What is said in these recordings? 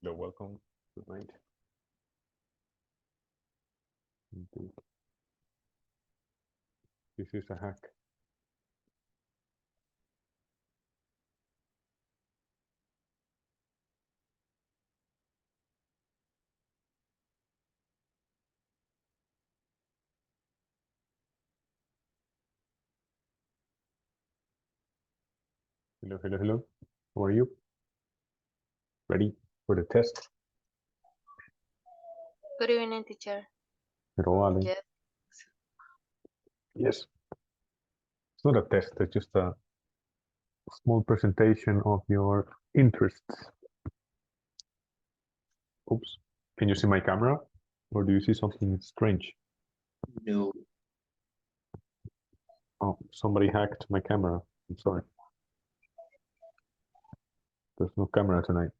Hello, welcome. Good night. This is a hack. Hello, hello, hello. How are you? Ready for the test? Good evening, teacher. Hello, Ale. Yes. Yes. It's not a test, it's just a small presentation of your interests. Oops. Can you see my camera? Or do you see something strange? No. Oh, somebody hacked my camera. I'm sorry. There's no camera tonight.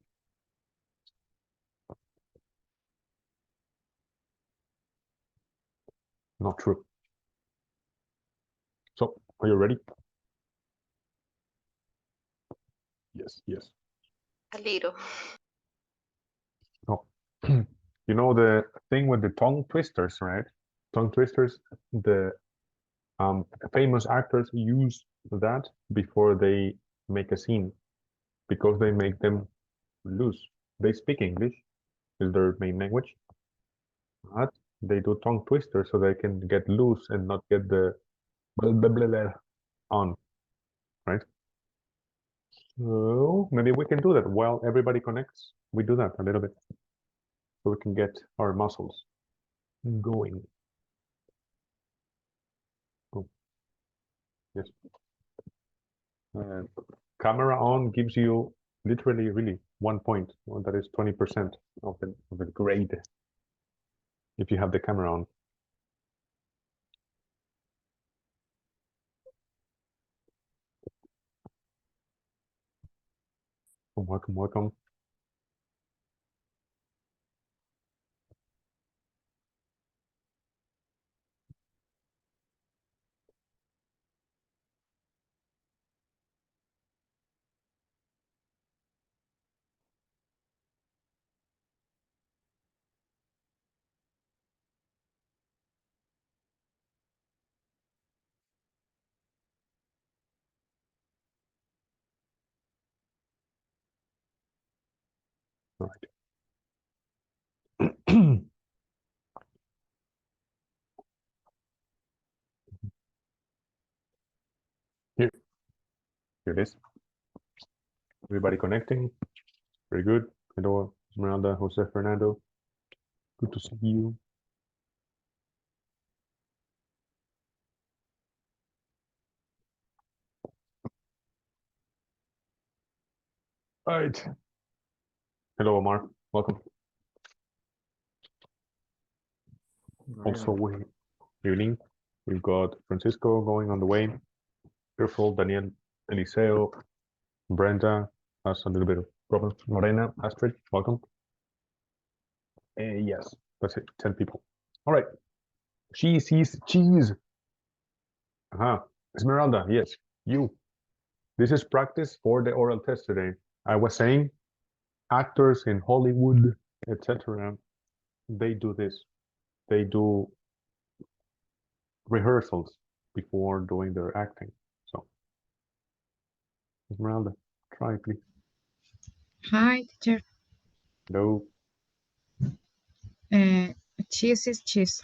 Not true. So, are you ready? Yes, yes. A little. Oh. You know the thing with the tongue twisters, right? Tongue twisters, the famous actors use that before they make a scene because they make them loose. They speak English, is their main language, but they do tongue twisters so they can get loose and not get the blah, blah, blah, blah on, right? So maybe we can do that while everybody connects. We do that a little bit so we can get our muscles going. Oh, yes. Camera on gives you literally really 1 point. Well, that is 20% of the grade if you have the camera on. Welcome, welcome. All right. Here, here it is. Everybody connecting. Very good. Hello, Esmeralda, Jose Fernando. Good to see you. All right. Hello, Omar. Welcome. Also, evening. We've got Francisco going on the way. Careful, Daniel, Eliseo, Brenda has a little bit of problem. Morena, Astrid, welcome. Yes, that's it. 10 people. All right. She sees cheese. Esmeralda, yes, you. This is practice for the oral test today. I was saying actors in Hollywood, etc., they do this. They do rehearsals before doing their acting. So, Esmeralda, try please. Hi, teacher. No. Cheese is cheese.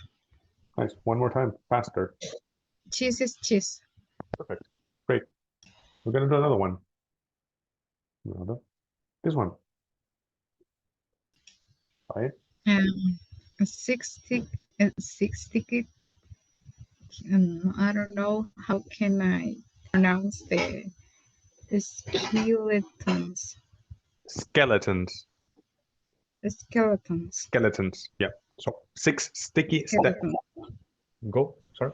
Nice. One more time, faster. Cheese is cheese. Perfect. Great. We're gonna do another one. Esmeralda. This one. Try it. Six ticket. I don't know how can I pronounce the skeletons. Skeletons. Skeletons. Skeletons. Yeah. So 6 sticky steps. Go. Sorry.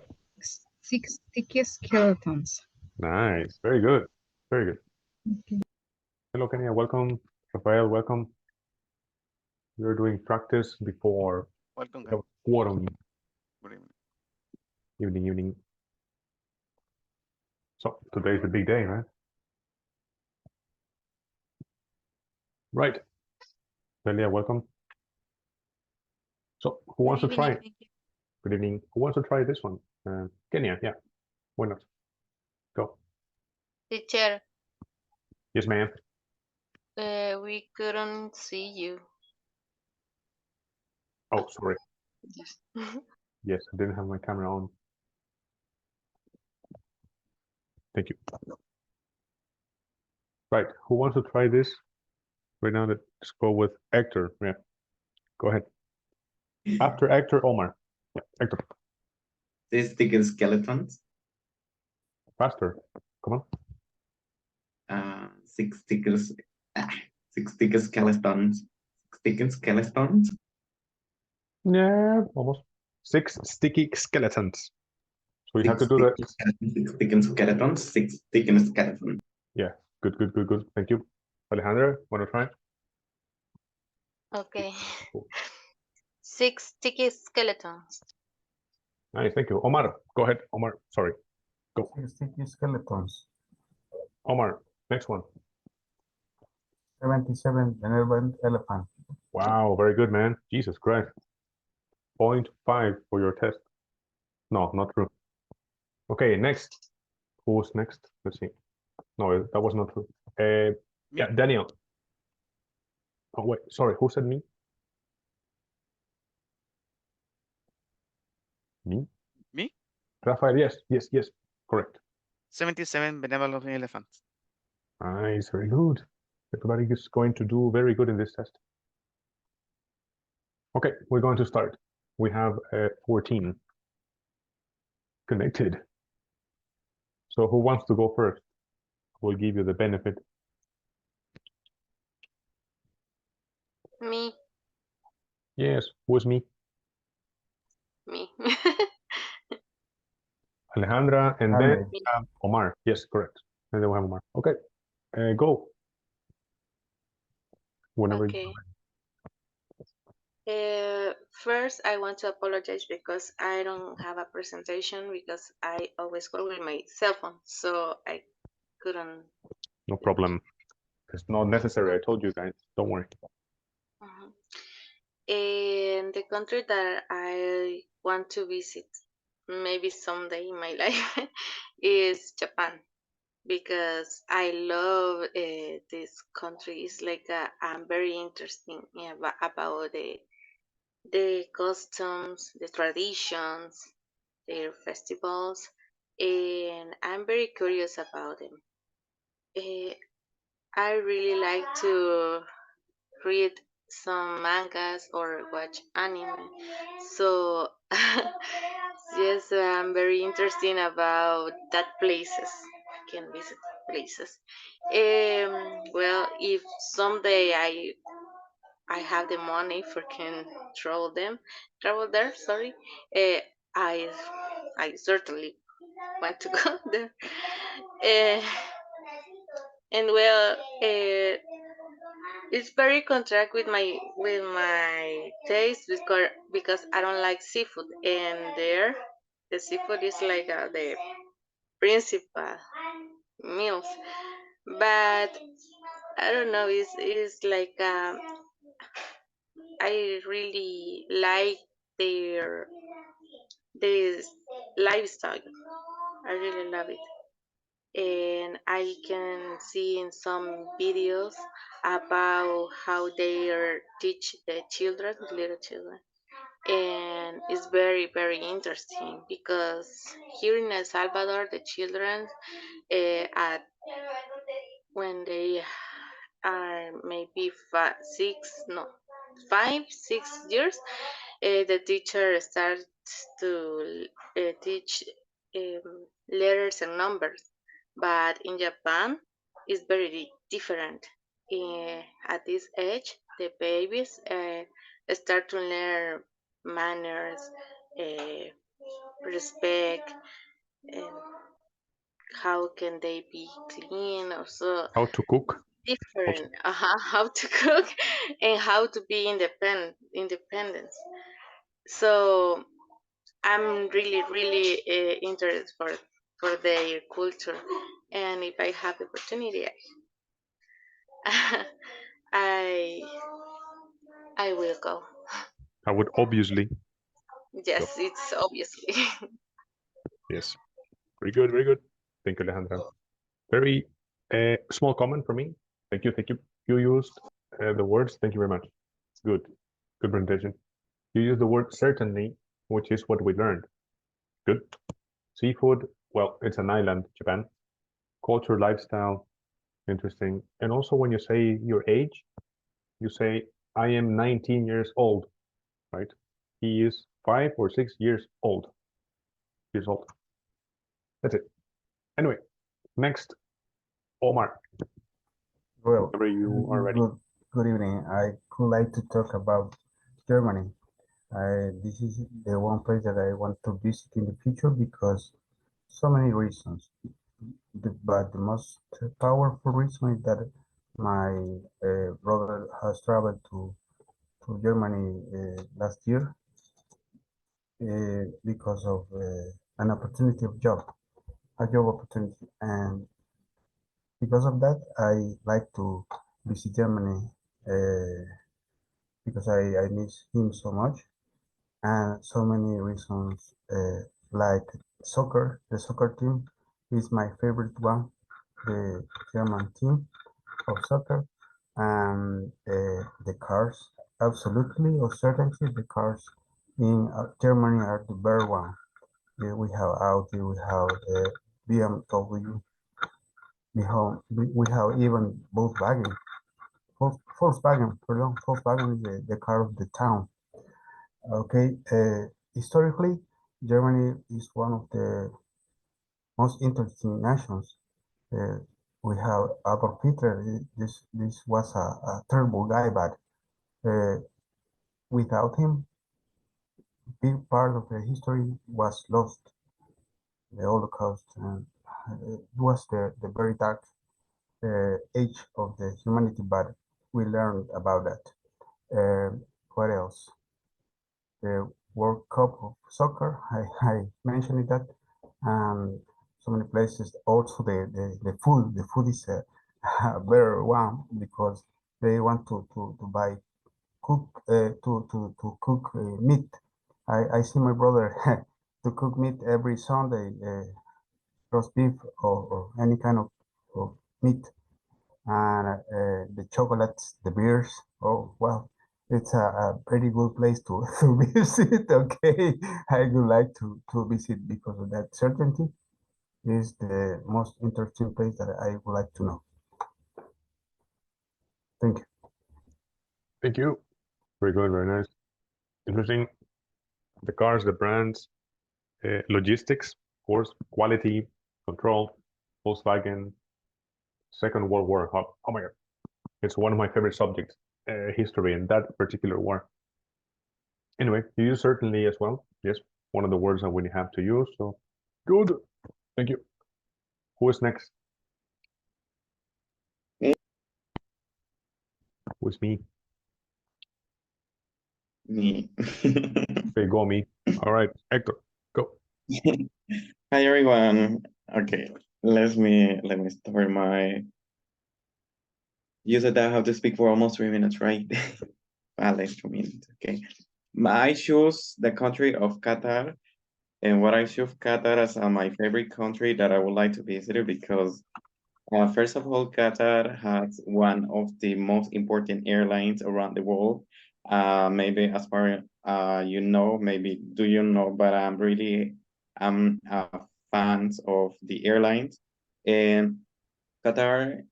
6 sticky skeletons. Nice. Very good. Very good. Okay. Hello, Kenya. Welcome. Rafael, welcome. We're doing practice before Welcome, guys. quorum. Good evening. Evening. So today's the big day, right? Right. Delia, welcome. So who wants to Good try evening, it? thank you. Good evening. Who wants to try this one? Kenya, yeah. Why not? Go. Teacher, Yes, ma'am. we couldn't see you. Oh, sorry. Yes. Yes, I didn't have my camera on. Thank you. Right. Who wants to try this? Right now, let's go with Hector. Yeah. Go ahead. After Hector, Omar. Yeah, Hector. Six sticker skeletons. Faster. Come on. Six stickers. Six sticker skeletons. Sticker skeletons. Yeah, almost. 6 sticky skeletons. So you have to do that. Six sticker skeletons. Six sticker skeletons. Yeah. Good, good, good, good. Thank you. Alejandra, want to try? Okay. Cool. 6 sticky skeletons. Nice, thank you. Omar, go ahead. Omar, sorry. Go. Sticky skeletons. Omar, next one. 77 benevolent elephant. Wow, very good, man. Jesus Christ. 0.5 for your test. No, not true. Okay, next. Who's next? Let's see. No, that was not true. Yeah, Daniel. Oh, wait, sorry. Who said me? Me? Me? Rafael, yes, yes, yes. Correct. 77 benevolent elephants. Nice, very good. Everybody is going to do very good in this test. Okay, we're going to start. We have 14 connected. So who wants to go first? We'll give you the benefit. Me, Yes, who's me? me. Alejandra, and Ale. then we have Omar. Yes, correct. And then we have Omar. Okay, go. Whenever you Okay. First, I want to apologize because I don't have a presentation because I always go with my cell phone, so I couldn't. No problem. It's not necessary. I told you guys. Don't worry. Mhm. And the country that I want to visit, maybe someday in my life, is Japan because I love this country. It's like I'm very interesting about the customs, the traditions, their festivals, and I'm very curious about them. Eh, I really like to read some mangas or watch anime. So yes, I'm very interested about that places. I can visit places. Well, if someday I have the money for can travel there. Sorry, uh, I I certainly want to go there. Uh, and well, it's very contract with my taste because I don't like seafood, and there the seafood is like the principal meals. But I don't know, it's like I really like their this lifestyle. I really love it. And I can see in some videos about how they are teach the children, little children, and it's very interesting because here in El Salvador, the children at when they are maybe 5, 6 years, the teacher starts to teach letters and numbers. But in Japan, it's very different. At this age, the babies start to learn manners, uh, respect, and how can they be clean, also How to cook? different how to cook and how to be independent. So I'm really interested for their culture, and if I have the opportunity, I I will go. I would obviously. Yes, it's obviously. Yes. Very good, very good. Thank you, Alejandra. Very small comment from me. Thank you, thank you. You used the words. Thank you very much. Good, good presentation. You used the word certainly, which is what we learned. Good. Seafood, well, it's an island, Japan. Culture, lifestyle, interesting. And also when you say your age, you say, I am 19 years old, right? He is 5 or 6 years old. Years old. That's it. Anyway, next, Omar. Well, Whenever you are ready. good evening. I would like to talk about Germany. This is the one place that I want to visit in the future because so many reasons. But the most powerful reason is that my brother has traveled to Germany last year because of an opportunity of a job opportunity, and because of that, I like to visit Germany because I miss him so much, and so many reasons like soccer. The soccer team is my favorite one, the German team of soccer, and the cars. Absolutely or certainly, the cars in Germany are the better one. We have Audi, we have BMW, we have even Volkswagen. Volkswagen is the car of the town. Okay, historically, Germany is one of the most interesting nations. Uh, we have Adolf Hitler. This was a terrible guy, but without him, big part of the history was lost. The Holocaust, and it was the very dark age of the humanity, but we learned about that. What else? The World Cup of soccer, I mentioned that, and so many places. Also, the food is a better one because they want to buy to cook meat. I see my brother to cook meat every Sunday, roast beef or any kind of meat, and the chocolates, the beers. Oh well, it's a pretty good place to, to visit. Okay, I would like to visit because of that certainty is the most interesting place that I would like to know. Thank you. Thank you. Very good, very nice. Interesting. The cars, the brands, logistics, of course, quality, control, Volkswagen, Second World War. Oh my God. It's one of my favorite subjects, history and that particular war. Anyway, you use certainly as well. Yes, one of the words that we have to use. So good. Thank you. Who is next? Me. Who is me? Me. Okay, go me. All right, Hector, go. Hi everyone. Okay, let me start my. You said that I have to speak for almost 3 minutes, right? Like 2 minutes. Okay. I choose the country of Qatar, and what I choose Qatar as my favorite country that I would like to visit because first of all, Qatar has one of the most important airlines around the world. Maybe as far you know, maybe do you know, but I'm fans of the airlines, and Qatar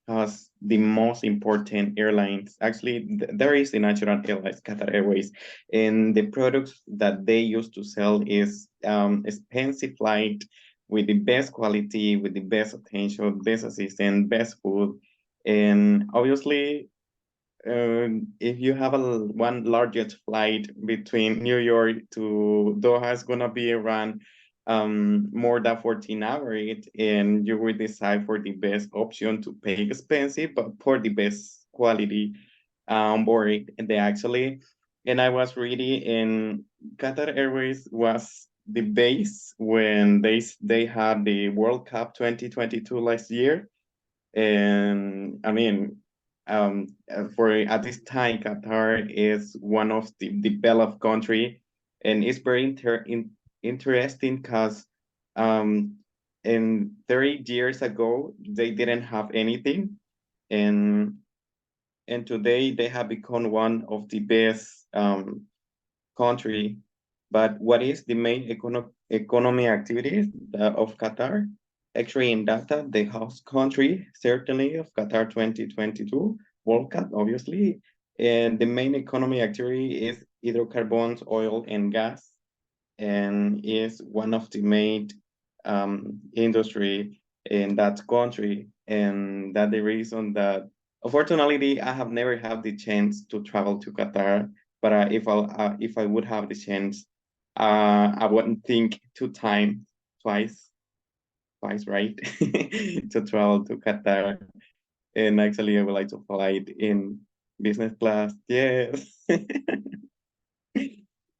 has the most important airlines. Actually, there is the national airlines, Qatar Airways, and the products that they used to sell is expensive flight with the best quality, with the best attention, best assistance, best food, and obviously. If you have one largest flight between New York to Doha, it's gonna be around more than 14 hours, and you will decide for the best option to pay expensive, but for the best quality on board. And they actually, and I was reading, in Qatar Airways was the base when they had the World Cup 2022 last year, and I mean for at this time, Qatar is one of the developed country, and it's very interesting because in 30 years ago they didn't have anything, and today they have become one of the best country. But what is the main economy activities of Qatar? Actually, in data, the host country, certainly of Qatar 2022 World Cup, obviously. And the main economy activity is hydrocarbons, oil, and gas, and is one of the main industry in that country. And that the reason that, unfortunately, I have never had the chance to travel to Qatar. But if I would have the chance, I wouldn't think twice, right, to travel to Qatar. And actually, I would like to fly in business class. Yes.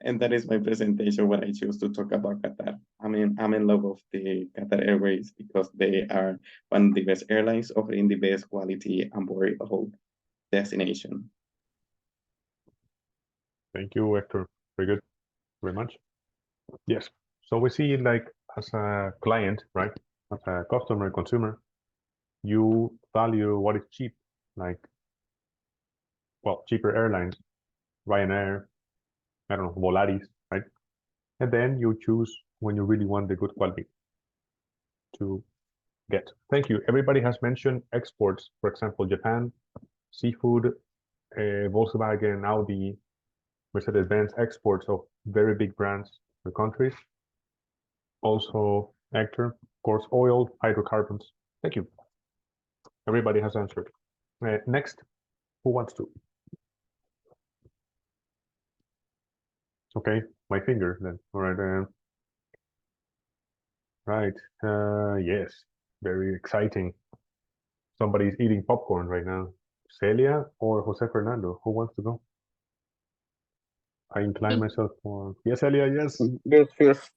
And that is my presentation when I choose to talk about Qatar. I'm in love of the Qatar Airways because they are one of the best airlines offering the best quality and very whole destination. Thank you, Hector. Very good. Very much. Yes. So we see like as a client, right? As a customer, consumer, you value what is cheap, like, well, cheaper airlines, Ryanair, I don't know, Volaris, right? And then you choose when you really want the good quality to get. Thank you. Everybody has mentioned exports, for example, Japan, seafood, Volkswagen, Audi, Mercedes-Benz exports of very big brands to countries. Also, Hector, of course, oil, hydrocarbons. Thank you. Everybody has answered. Next, who wants to? Okay, my finger then. All right. Right. Yes, very exciting. Somebody's eating popcorn right now. Celia or Jose Fernando? Who wants to go? I incline myself for yes, Celia. Yes, Girls first.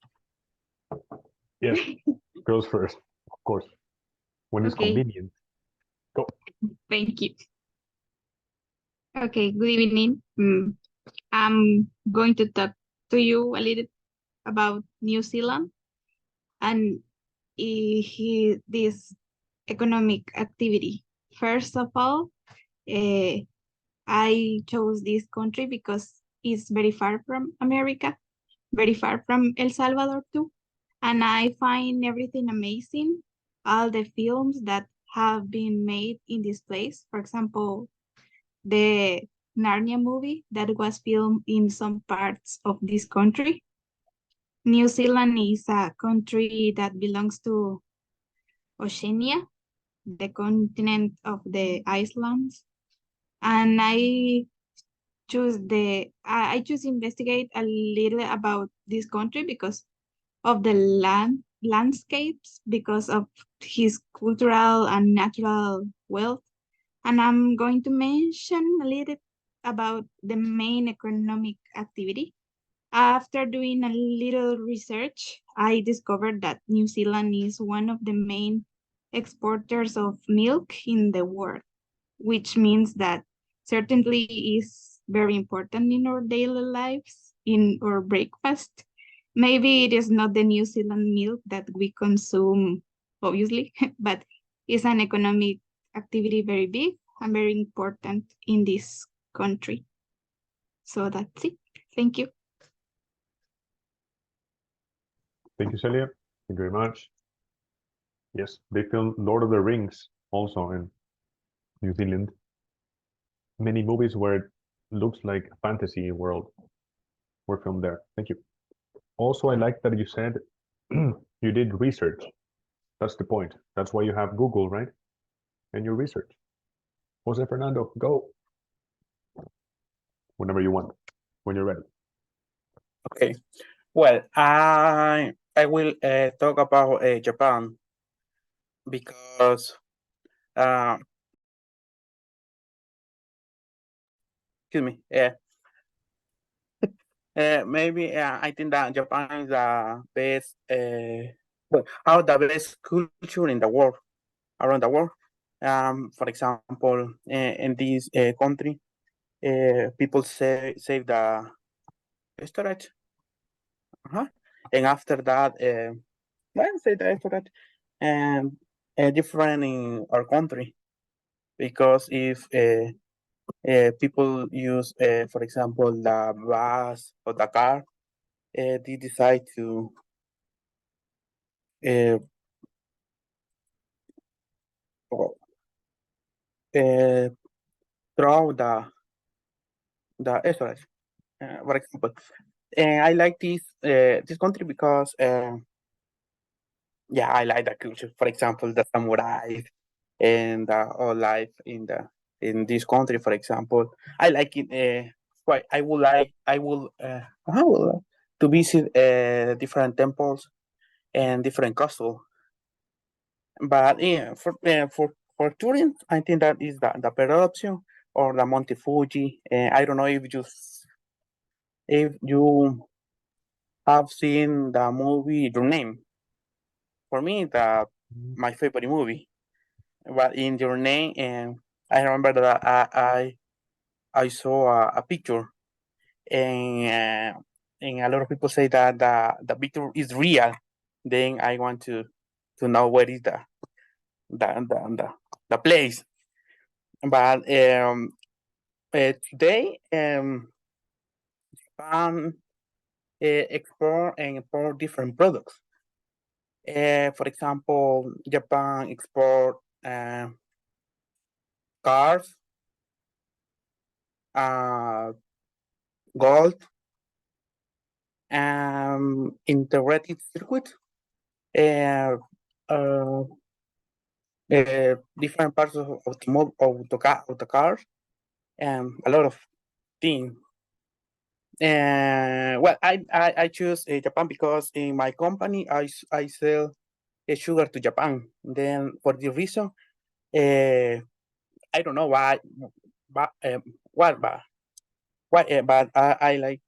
yes. Girls first, of course. When it's Okay. convenient. Go. Thank you. Okay, good evening. I'm going to talk to you a little about New Zealand and this economic activity. First of all, I chose this country because it's very far from America, very far from El Salvador too. And I find everything amazing. All the films that have been made in this place, for example, the Narnia movie that was filmed in some parts of this country. New Zealand is a country that belongs to Oceania, the continent of the islands. And I choose to investigate a little about this country because of the landscapes, because of his cultural and natural wealth. And I'm going to mention a little about the main economic activity. After doing a little research, I discovered that New Zealand is one of the main exporters of milk in the world, which means that certainly is very important in our daily lives, in our breakfast. Maybe it is not the New Zealand milk that we consume, obviously, but it's an economic activity very big and very important in this country. So that's it. Thank you. Thank you, Celia. Thank you very much. Yes, they filmed Lord of the Rings also in New Zealand. Many movies where it looks like a fantasy world were filmed there. Thank you. Also, I like that you said you did research. That's the point. That's why you have Google, right? And your research. Jose Fernando, go. Whenever you want, when you're ready. Okay. Well, I will talk about Japan because excuse me. Maybe I think that Japan is the best, the best culture in the world, around the world. For example, in this country, people save the storage. And after that, let's say the storage, and different in our country, because if people use, for example, the bus or the car, they decide to throw the storage, for example. And I like this country because yeah, I like the culture. For example, the samurai and all life in this country. For example, I like it. Quite, I would to visit different temples and different castles. But yeah, for touring, I think that is the better option, or the Monte Fuji. I don't know if you have seen the movie Your Name. For me, my favorite movie. But in Your Name, and I remember that I saw a picture, and a lot of people say that the picture is real. Then I want to know where is the place. But today, Japan export and import different products. For example, Japan export cars, gold, integrated circuit, different parts of the cars, and a lot of things. Well, I choose Japan because in my company I sell sugar to Japan. Then for the reason, I don't know why, but but I like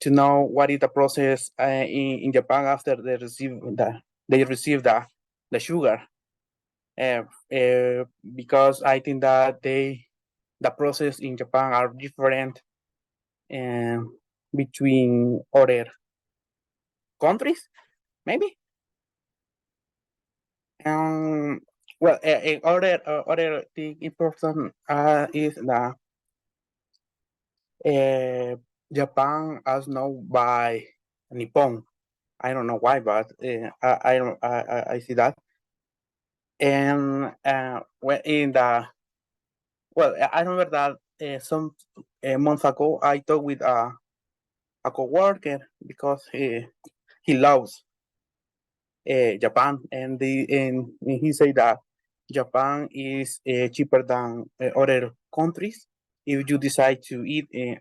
to know what is the process in Japan after they receive the sugar. Because I think that the process in Japan are different between other countries, maybe. Well, other thing important is that Japan is known by Nippon. I don't know why, but I see that. And in the I remember that some months ago I talked with a coworker because he loves Japan, and he said that Japan is cheaper than other countries if you decide to eat in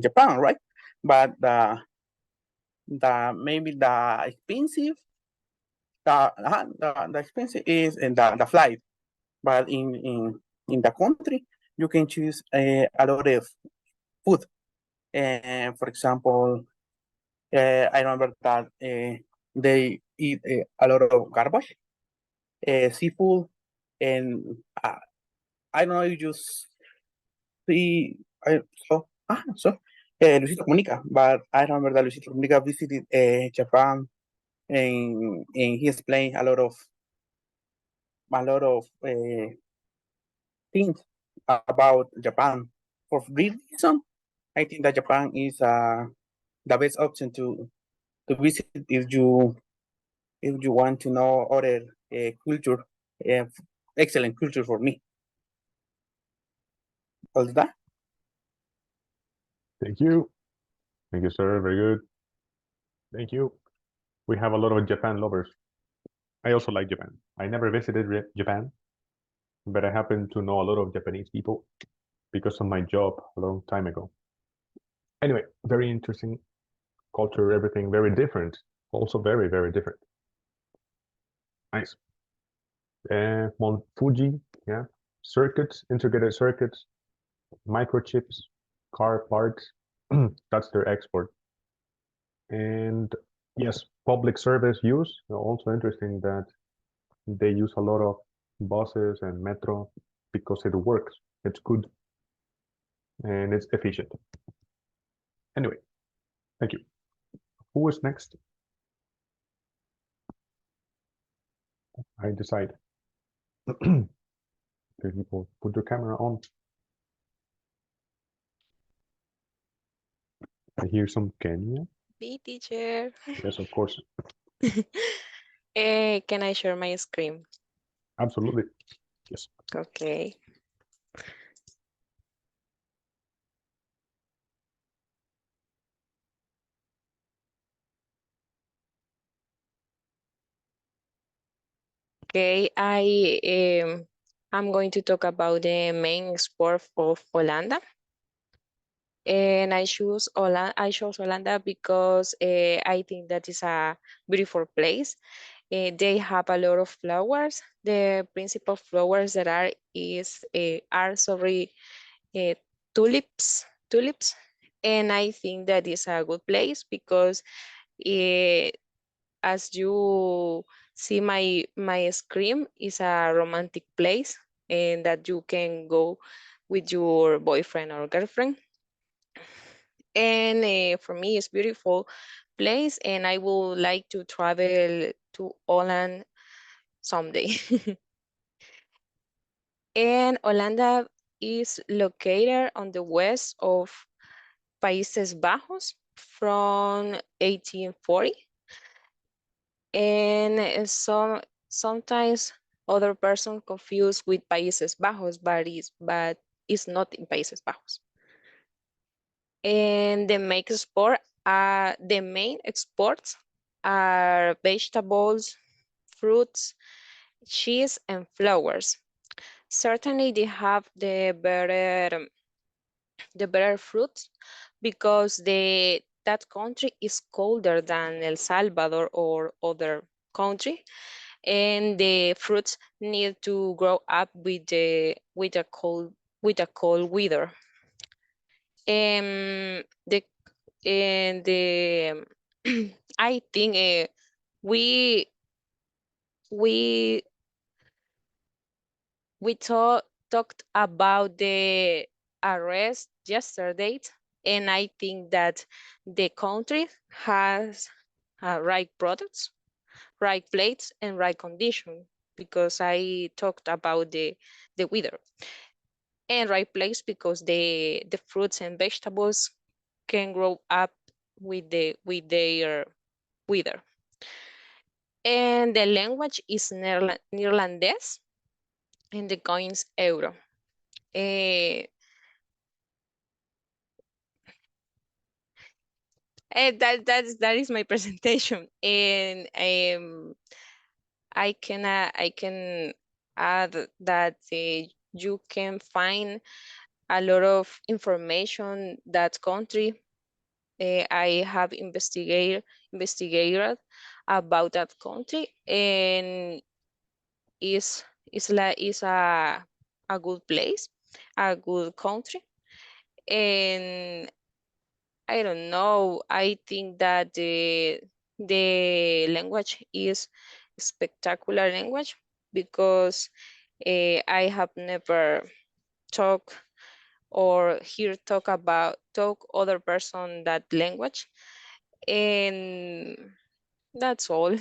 Japan, right? But maybe the expensive the expensive is in the flight, but in the country you can choose a lot of food. For example, I remember that they eat a lot of garbage, seafood, and I don't know if you see. Luisito Comunica, but I remember that Luisito Comunica visited Japan, and he explained a lot of things about Japan. For this reason, I think that Japan is the best option to visit if you want to know other culture. Excellent culture for me. All that. Thank you. Thank you, sir. Very good. Thank you. We have a lot of Japan lovers. I also like Japan. I never visited Japan, but I happen to know a lot of Japanese people because of my job a long time ago. Anyway, very interesting culture, everything very different. Also very, very different. Nice. Mount Fuji, yeah. Circuits, integrated circuits, microchips, car parts. That's their export. And yes, public service use. Also interesting that they use a lot of buses and metro because it works. It's good and it's efficient. Anyway, thank you. Who is next? I decide. People, put your camera on. I hear some Kenya. Me, teacher. Yes, of course. Can I share my screen? Absolutely. Yes. Okay. Okay, I'm going to talk about the main sport of Holanda. And I chose Holanda because I think that is a beautiful place. They have a lot of flowers. The principal flowers that are sorry, tulips. And I think that is a good place because as you see my screen is a romantic place and that you can go with your boyfriend or girlfriend. And for me, it's beautiful place, and I would like to travel to Holland someday. And Holanda is located on the west of Países Bajos from 1840. And sometimes other person confused with Países Bajos, but it's not in Países Bajos. And the main exports are vegetables, fruits, cheese, and flowers. Certainly they have the better fruits because that country is colder than El Salvador or other country, and the fruits need to grow up with a cold weather. The and the I think we we talked about the arrest yesterday, and I think that the country has right products, right plates, and right condition because I talked about the weather, and right place because the fruits and vegetables can grow up with their weather. And the language is Netherlands, and the coins euro. That is my presentation, and I can add that you can find a lot of information that country. I have investigated about that country, and is a good place, a good country, and I don't know. I think that the language is spectacular language because I have never talk or hear talk other person that language, and that's all.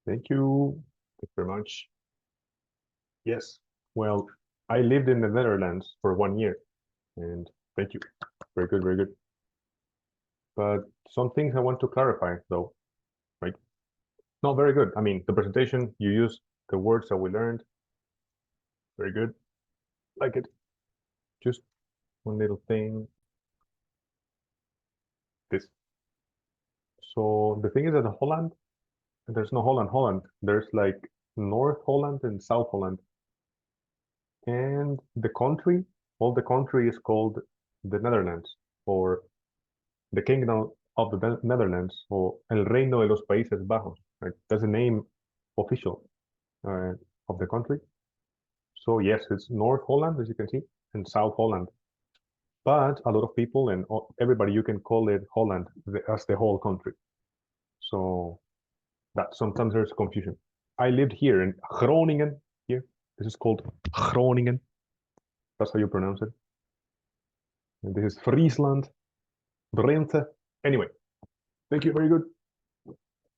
Thank you. Thank you very much. Yes. Well, I lived in the Netherlands for 1 year, and thank you. Very good, very good. But some things I want to clarify, though, right? Not very good. I mean, the presentation, you use the words that we learned. Very good. Like it. Just one little thing. This. So the thing is that the Holland, there's no Holland. There's like North Holland and South Holland. And the country, all the country is called the Netherlands, or the Kingdom of the Netherlands, or El Reino de los Países Bajos, right? That's the name official of the country. So yes, it's North Holland, as you can see, and South Holland. But a lot of people and everybody, you can call it Holland as the whole country. So that sometimes there's confusion. I lived here in Groningen. Here, this is called Groningen. That's how you pronounce it. And this is Friesland, Drenthe. Anyway, thank you. Very good.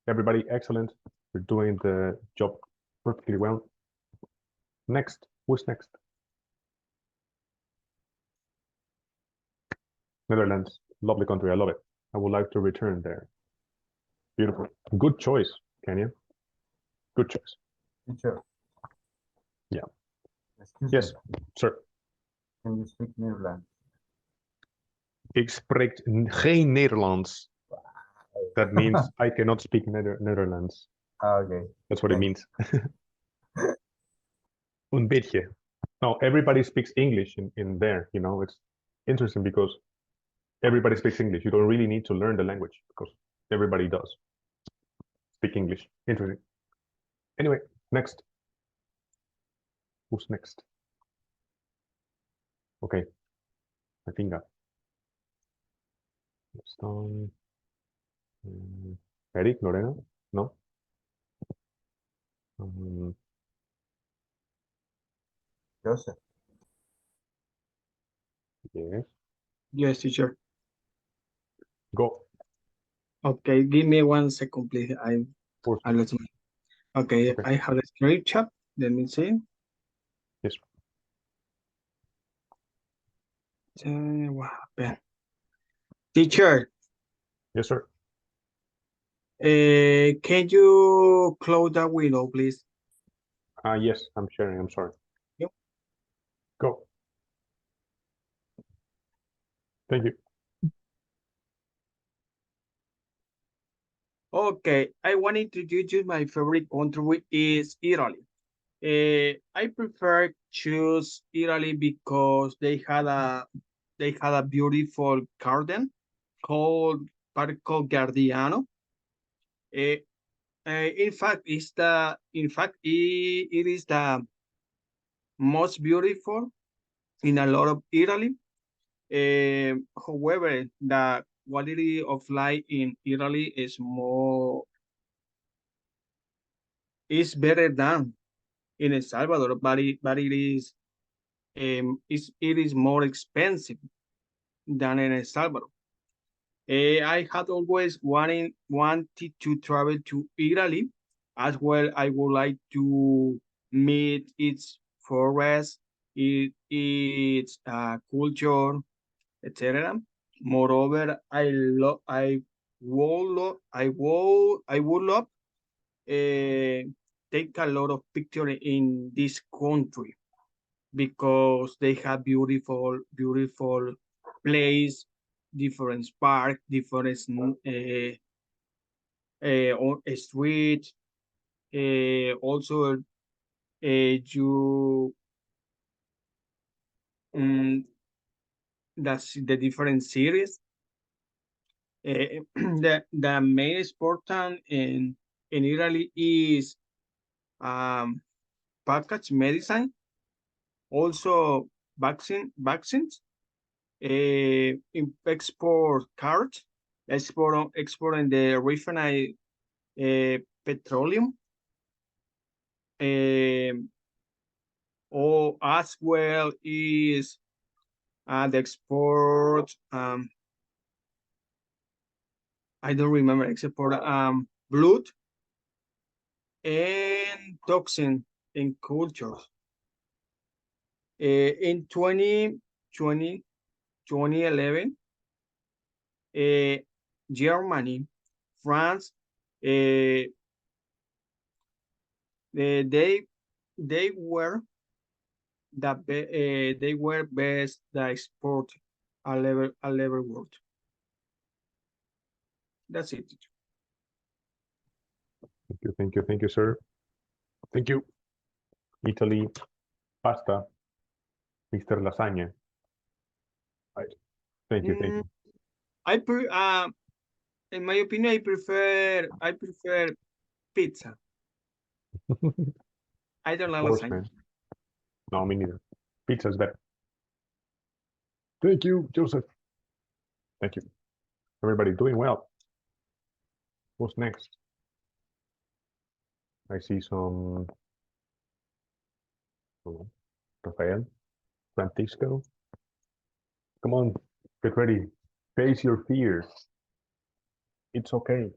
Everybody, excellent. You're doing the job perfectly well. Next, who's next? Netherlands, lovely country. I love it. I would like to return there. Beautiful. Good choice, Kenya. Good choice. Teacher. Yeah. Excuse Yes, me. sir. Can you speak Netherlands? Ik spreek geen Nederlands. That means I cannot speak Netherlands. Okay. That's what it means. Un beetje. No, everybody speaks English in there, you know. It's interesting because everybody speaks English. You don't really need to learn the language because everybody does speak English. Interesting. Anyway, next. Who's next? Okay. I think that. It's done. Eric, Lorena? No? Joseph. Yes. Yes, teacher. Go. Okay, give me 1 second, please. Course. Okay, Okay. I have a screenshot. Let me see. Yes. What happened? Teacher, Yes, sir. can you close the window, please? Yes, I'm sharing. I'm sorry. Yep. Go. Thank you. Okay, I wanted to introduce my favorite country is Italy. I prefer choose Italy because they had a beautiful garden called Parco Guardiano. In fact, it is the most beautiful in a lot of Italy. However, the quality of life in Italy is better than in El Salvador, but it is more expensive than in El Salvador. I had always wanted to travel to Italy. As well, I would like to meet its forest, its culture, etc. Moreover, I would love take a lot of pictures in this country because they have beautiful place, different park, different street. Also, you that's the different series. The main important in Italy is package medicine, also vaccines, export cards, exporting the refined petroleum, or as well is the export. I don't remember export blood and toxin in cultures. In 2011, Germany, France, they were they were best the export a level world. That's it. Thank you, sir. Thank you. Italy, pasta, Mr. Lasagna. Right. Thank you. In my opinion, I prefer pizza. I don't like lasagna. Man. No, me neither. Pizza's better. Thank you, Joseph. Thank you. Everybody doing well. What's next? I see some. Rafael, Francisco. Come on, get ready. Face your fears. It's okay.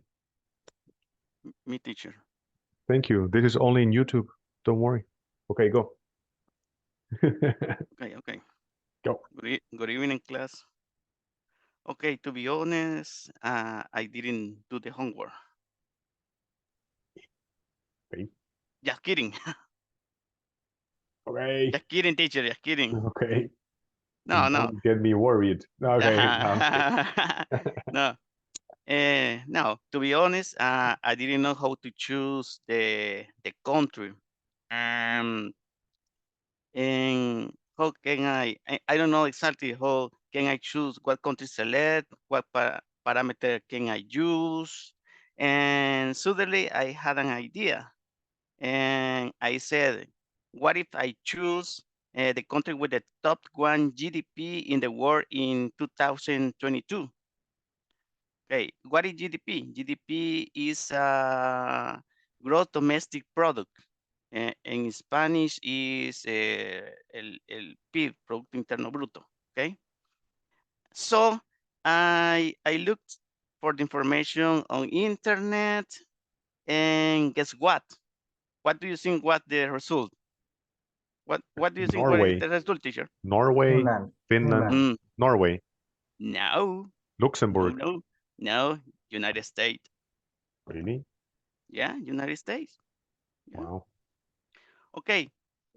Me, teacher. Thank you. This is only in YouTube. Don't worry. Okay, go. Okay, okay. Go. Good evening, class. Okay, to be honest, I didn't do the homework. Okay. Just kidding. Okay. Just kidding, teacher. Just kidding. Okay. No, no. Don't get me worried. Okay. No. No, to be honest, I didn't know how to choose the country. And how can I don't know exactly how can I choose what country select, what parameter can I use. And suddenly I had an idea. And I said, what if I choose the country with the top one GDP in the world in 2022? Okay, what is GDP? GDP is gross domestic product. En Spanish is el PIB, Producto Interno Bruto. Okay, so I looked for the information on internet, and guess what? What do you think? What the result? What do you think? What is Norway. the result, teacher? Norway, Finland, Finland. Norway, No, Luxembourg. no. United States. Really? Yeah, United States. Yeah. Wow. Okay.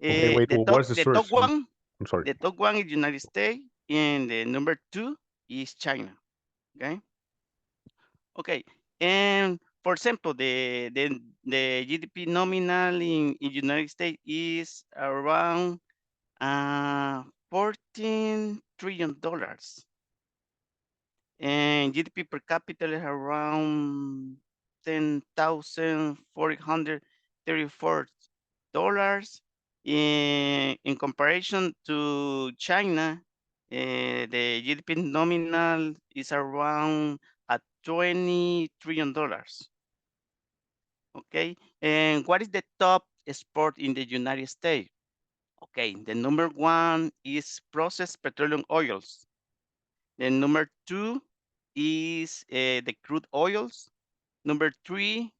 Okay, wait. The What's the top source? one, I'm sorry. the top one is United States, and the number 2 is China. Okay. Okay. And for example, the GDP nominal in United States is around $14 trillion. And GDP per capita is around $10,434. In comparison to China, the GDP nominal is around $20 trillion. Okay, and what is the top export in the United States? Okay, the number 1 is processed petroleum oils. The number 2 is the crude oils. Number 3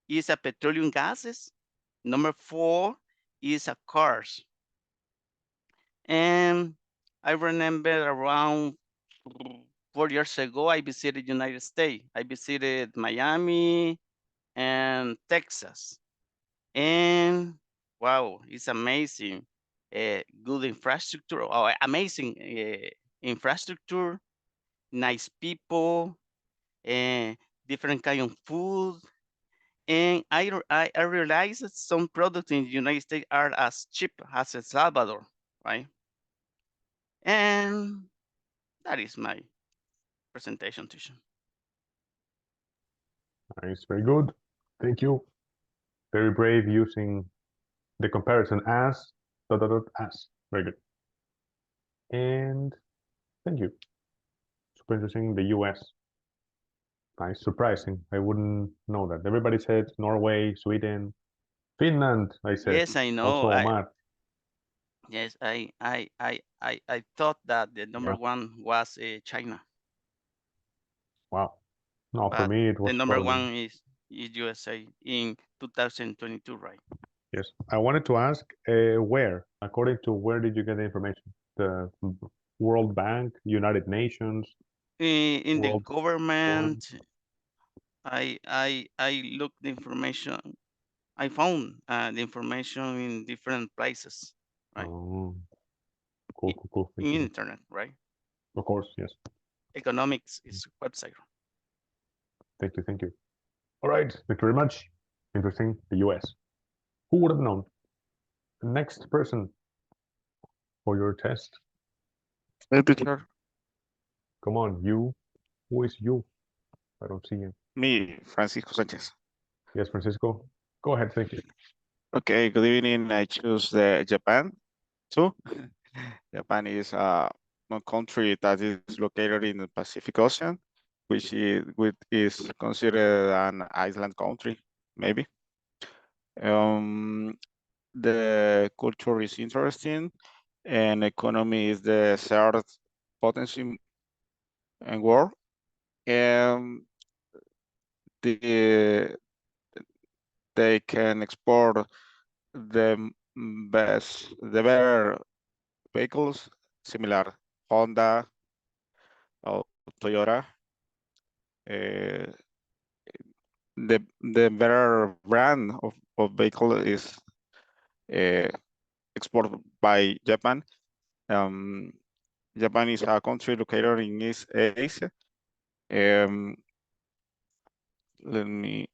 is a petroleum gases. Number 4 is a cars. And I remember around 4 years ago, I visited United States. I visited Miami and Texas. And wow, it's amazing. Good infrastructure, amazing infrastructure, nice people, different kind of food. And I realized that some products in the United States are as cheap as El Salvador, right? And that is my presentation, teacher. Nice, very good. Thank you. Very brave using the comparison as as. Very good. And thank you. Super interesting. The US. Nice, surprising. I wouldn't know that. Everybody said Norway, Sweden, Finland. I said. Yes, I know. Also Omar. Yes, I thought that the number 1 was China. Wow. No, for But me it was the number probably 1 is USA in 2022, right? yes. I wanted to ask where, according to where did you get the information? The World Bank, United Nations, In the World government, I looked the information. I found the information in different places, right? Oh, cool, cool, cool. Thank In you. internet, right? Of course, yes. Economics is website. Thank you, thank you. All right, thank you very much. Interesting, the US. Who would have known? The next person for your test. Hey, teacher. Come on, you. Who is you? I don't see you. Me, Francisco Sanchez. Yes, Francisco. Go ahead, thank you. Okay, good evening. I choose the Japan too. Japan is a country that is located in the Pacific Ocean, which is considered an island country, maybe. The culture is interesting, and economy is the third potential in world. The they can export the better vehicles, similar Honda or Toyota. The better brand of vehicle is exported by Japan. Japan is a country located in East Asia. Let me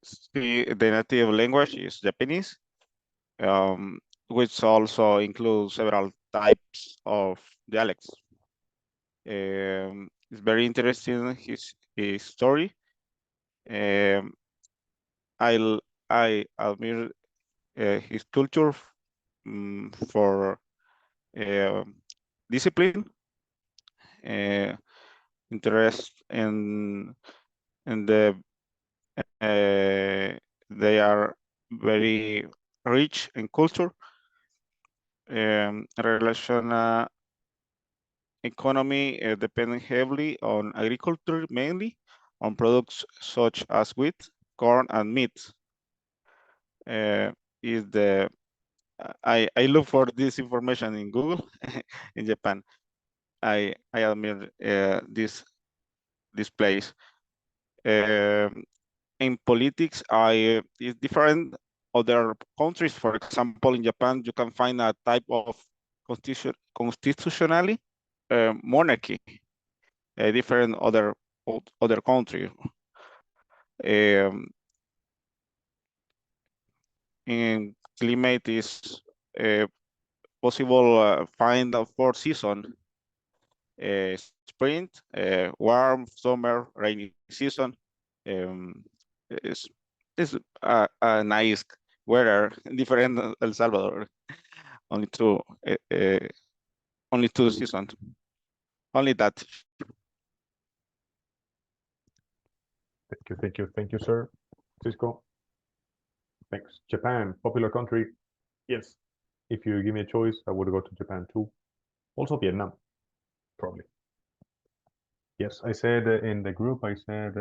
see. The native language is Japanese, which also includes several types of dialects. It's very interesting his story. I admire his culture for discipline, interest in the they are very rich in culture. Relation economy depending heavily on agriculture, mainly on products such as wheat, corn, and meat. Is the I look for this information in Google in Japan. I admire this place. In politics, it's different other countries. For example, in Japan, you can find a type of constitutionally monarchy, a different other country. In climate is possible find a 4 season: spring, warm, summer, rainy season. It's a nice weather, different El Salvador. Only two seasons. Only that. Thank you, sir. Cisco. Thanks. Japan, popular country. Yes. If you give me a choice, I would go to Japan too. Also Vietnam, probably. Yes, I said in the group, I said,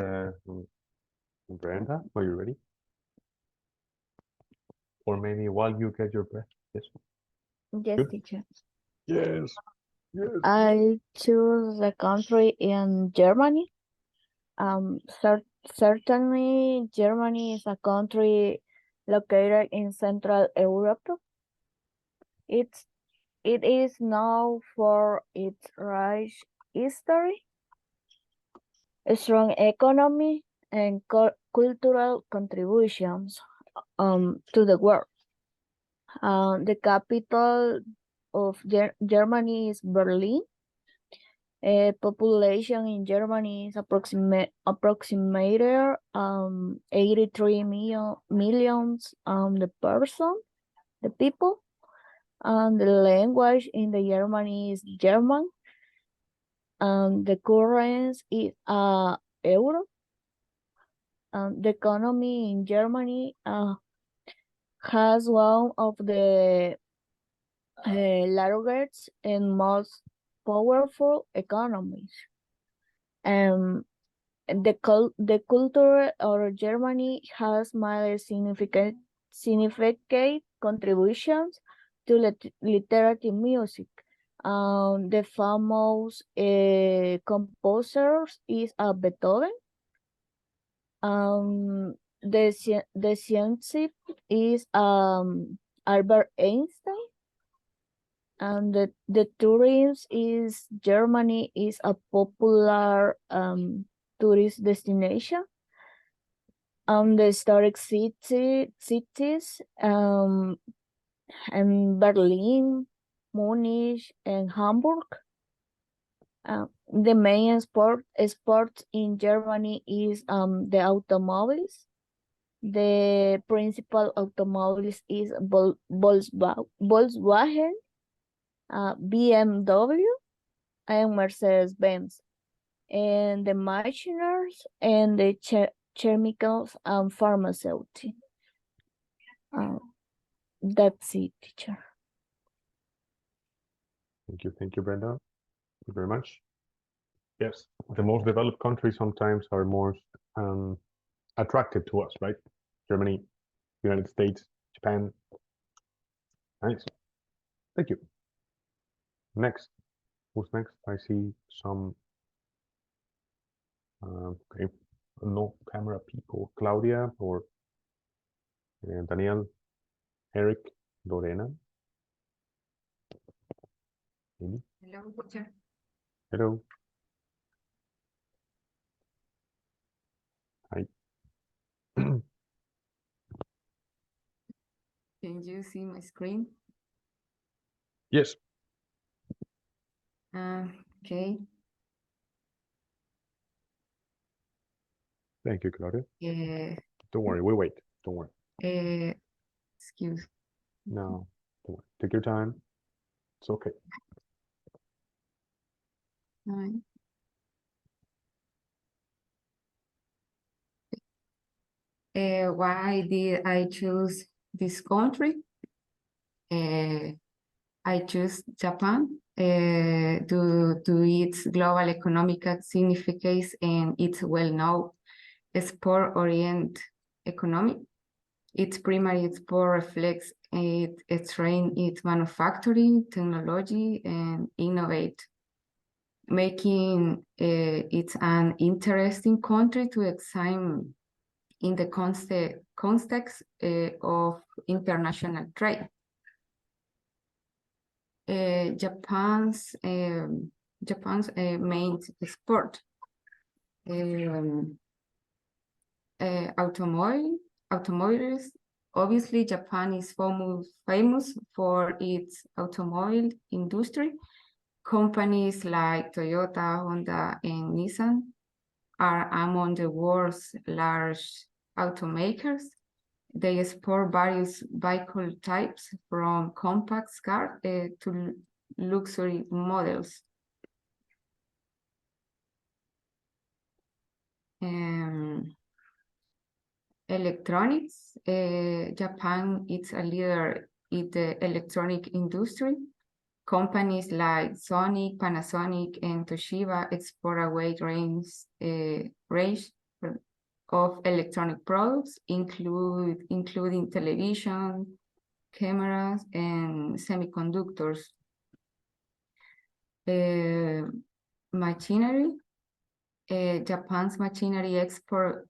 Brenda, are you ready? Or maybe while you get your breath. Yes. Yes, Good. teacher. Yes. Yes. I choose the country in Germany. Certainly Germany is a country located in Central Europe. It is known for its rich history, a strong economy, and cultural contributions to the world. The capital of Germany is Berlin. Population in Germany is approximated 83 millions the people. And the language in the Germany is German. The currency is euro. The economy in Germany has one of the largest and most powerful economies. The culture of Germany has made significant contributions to literary music. The famous composer is Beethoven. The scientist is Albert Einstein. And the tourism is Germany is a popular tourist destination. The historic cities and Berlin, Munich, and Hamburg. The main sport in Germany is the automobiles. The principal automobiles is Volkswagen, BMW, and Mercedes-Benz, and the machineries and the chemicals and pharmaceutics. That's it, teacher. Thank you, Brenda. Thank you very much. Yes, the most developed countries sometimes are more attractive to us, right? Germany, United States, Japan. Nice. Thank you. Next. Who's next? I see some okay, no camera people. Claudia or Daniel, Eric, Lorena. Amy? Hello, teacher. Hello. Hi. Can you see my screen? Yes. Okay. Thank you, Claudia. Uh, Don't worry, we wait. Don't worry. Excuse. No, don't worry. Take your time. It's okay. Fine. Why did I choose this country? I choose Japan due to its global economic significance and its well-known export-oriented economy. Its primary export reflects its strength in its manufacturing, technology, and innovate, making it an interesting country to examine in the context of international trade. Japan's main export automobiles. Obviously, Japan is famous for its automobile industry. Companies like Toyota, Honda, and Nissan are among the world's large automakers. They export various vehicle types from compact cars to luxury models. Electronics, Japan is a leader in the electronic industry. Companies like Sony, Panasonic, and Toshiba export a wide range of electronic products, including television, cameras, and semiconductors. Machinery, Japan's machinery export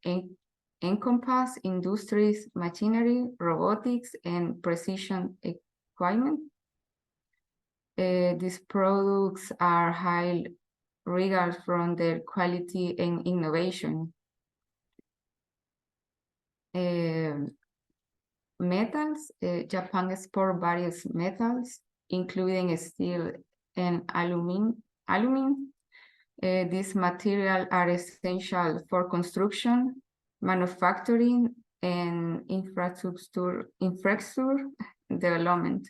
encompass industries, machinery, robotics, and precision equipment. These products are high regard from their quality and innovation. Metals, Japan export various metals, including steel and aluminum. These materials are essential for construction, manufacturing, and infrastructure development.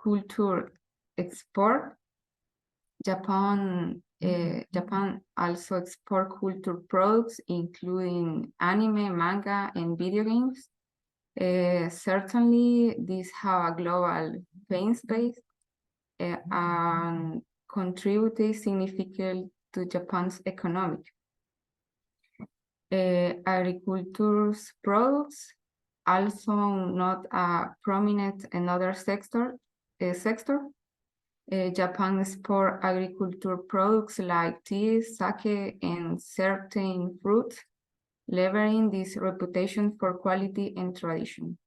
Culture export. Japan also export culture products, including anime, manga, and video games. Certainly, these have a global fan base and contributed significantly to Japan's economy. Agriculture's products also not prominent in other sector. Japan export agriculture products like tea, sake, and certain fruits, leveraging this reputation for quality and tradition.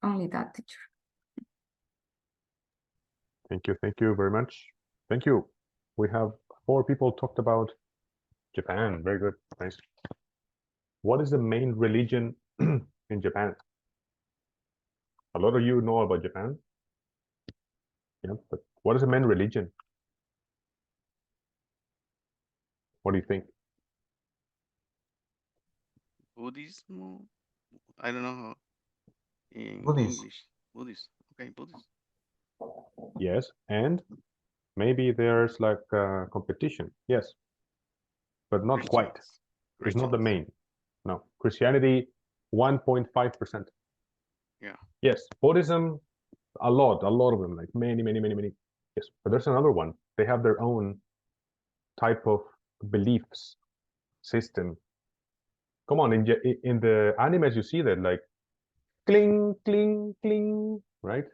Only that, teacher. Thank you very much. Thank you. We have 4 people talked about Japan. Very good, nice. What is the main religion in Japan? A lot of you know about Japan. Yeah, but what is the main religion? What do you think? Buddhism? I don't know how in Buddhist. English. Buddhist. Okay, Buddhist. Yes, and maybe there's like a competition. Yes, but not quite. It's not the main. No. Christianity, 1.5%. Yeah. Yes, Buddhism, a lot of them, like many. Yes, but there's another one. They have their own type of beliefs system. Come on, in the animes you see that, like cling, cling, cling, right?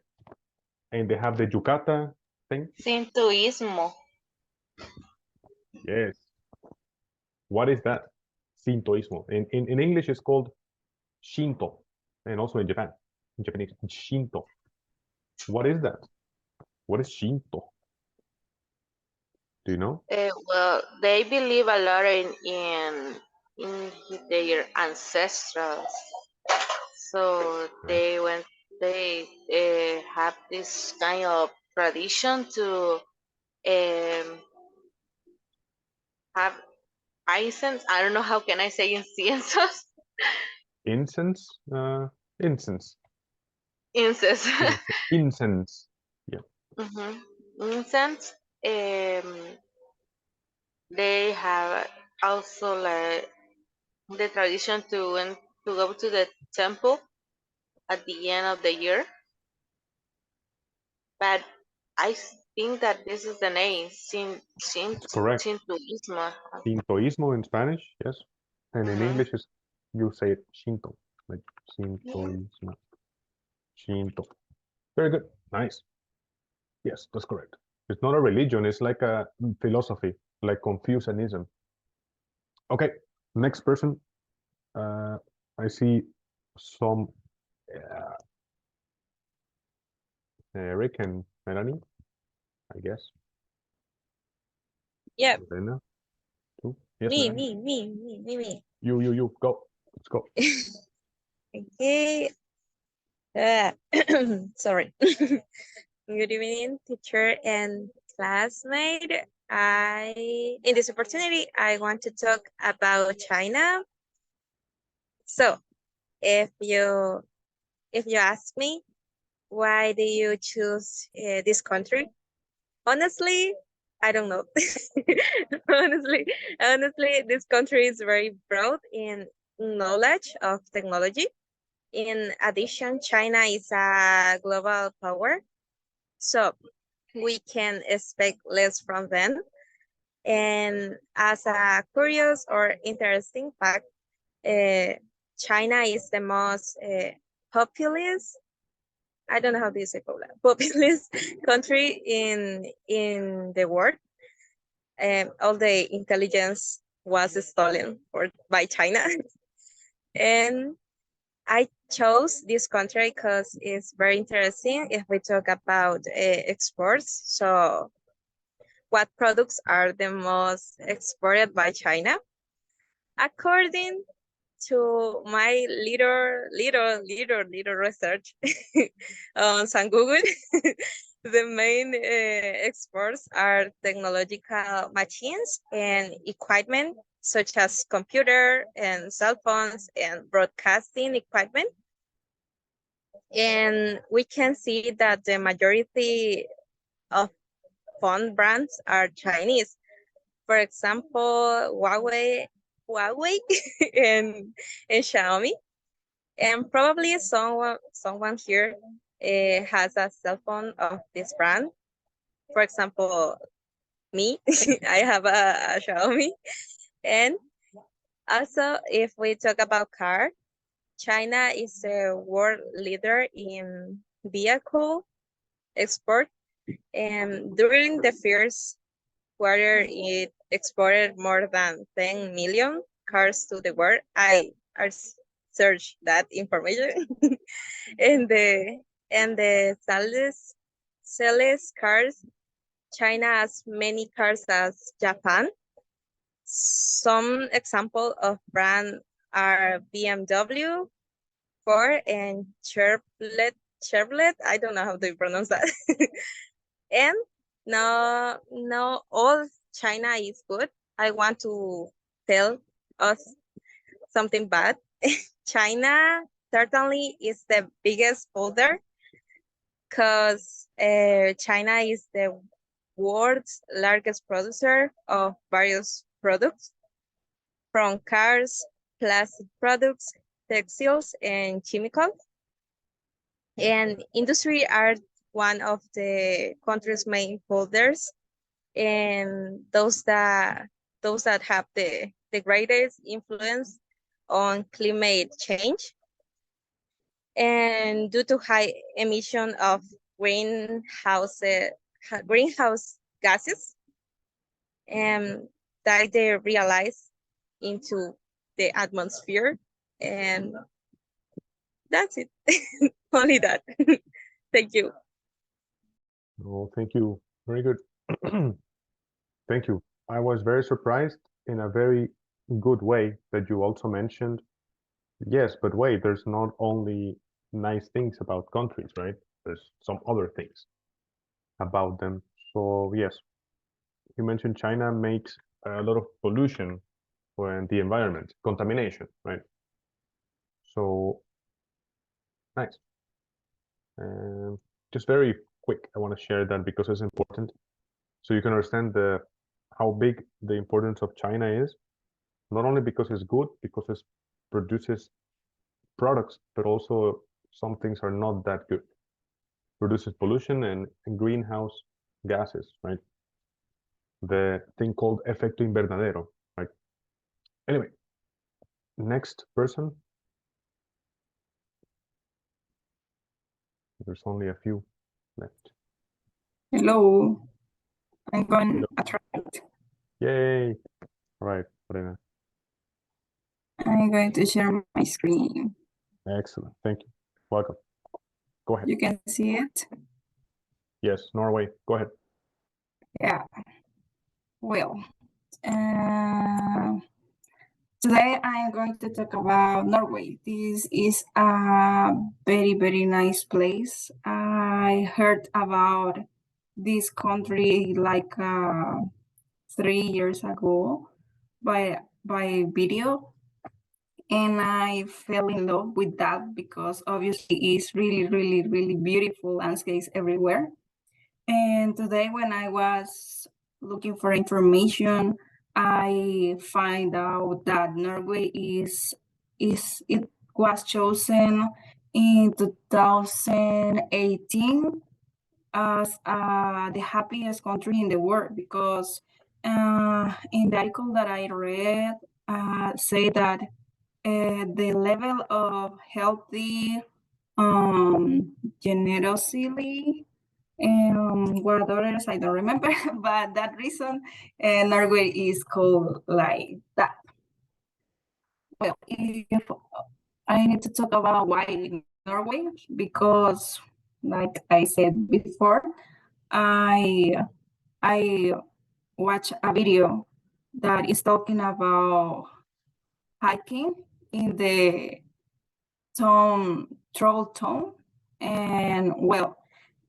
And they have the yukata thing. Sintoísmo. Yes. What is that? Sintoísmo. In English, it's called Shinto, and also in Japanese, Shinto. What is that? What is Shinto? Do you know? Well, they believe a lot in their ancestors. So they have this kind of tradition to have incense. I don't know how can I say inciensos. Incense? Incense. Incense. Incense. Yeah. Incense. They have also like the tradition to go to the temple at the end of the year. But I think that this is the name, Correct. Sintoísmo. Sintoísmo in Spanish, yes. And in Mhm. English, you say it Shinto, like Sintoísmo. Shinto. Very good. Nice. Yes, that's correct. It's not a religion, it's like a philosophy, like Confucianism. Okay, next person. I see some Eric and Melanie, I guess. Yep. Elena, too. Yes, Me, Melanie. me. You, go. Let's go. Okay. Sorry. Good evening, teacher and classmate. In this opportunity, I want to talk about China. So, if you ask me, why do you choose this country? Honestly, I don't know. honestly, this country is very broad in knowledge of technology. In addition, China is a global power, so we can expect less from them. And as a curious or interesting fact, China is the most populous, I don't know how to say populous country in the world. All the intelligence was stolen by China. And I chose this country because it's very interesting if we talk about exports. So what products are the most exported by China? According to my little research on San Google, the main exports are technological machines and equipment such as computer and cell phones and broadcasting equipment. And we can see that the majority of phone brands are Chinese. For example, Huawei and Xiaomi. And probably someone here has a cell phone of this brand. For example, me, I have a Xiaomi. And also, if we talk about car, China is a world leader in vehicle export. And during the first quarter, it exported more than 10 million cars to the world. I searched that information. and the sales cars, China has many cars as Japan. Some example of brand are BMW, Ford, and Chevrolet. I don't know how to pronounce that. And no, all China is good. I want to tell us something bad. China certainly is the biggest holder because China is the world's largest producer of various products, from cars, plastic products, textiles, and chemicals. And industry are one of the country's main holders, and those that have the greatest influence on climate change. And due to high emission of greenhouse gases, that they realize into the atmosphere, and that's it. Only that. Thank you. Oh, thank you. Very good. Thank you. I was very surprised in a very good way that you also mentioned, yes, but wait, there's not only nice things about countries, right? There's some other things about them. So yes, you mentioned China makes a lot of pollution in the environment, contamination, right? So nice. Just very quick, I want to share that because it's important, so you can understand how big the importance of China is. Not only because it's good, because it produces products, but also some things are not that good. Produces pollution and greenhouse gases, right? The thing called efecto invernadero, right? Anyway, next person. There's only a few left. Hello, I'm going to try it. Yay! All right, Lorena. I'm going to share my screen. Excellent, thank you. Welcome. Go ahead. You can see it? Yes, Norway, go ahead. Yeah. Well, today I am going to talk about Norway. This is a very, very nice place. I heard about this country like 3 years ago by video, and I fell in love with that because obviously it's really, really, really beautiful landscapes everywhere. And today when I was looking for information, I find out that Norway it was chosen in 2018 as the happiest country in the world, because in the article that I read say that the level of healthy generosity and what others I don't remember, but that reason Norway is called like that. Well, if I need to talk about why Norway, because like I said before, I watched a video that is talking about hiking in the Troll Town, and well,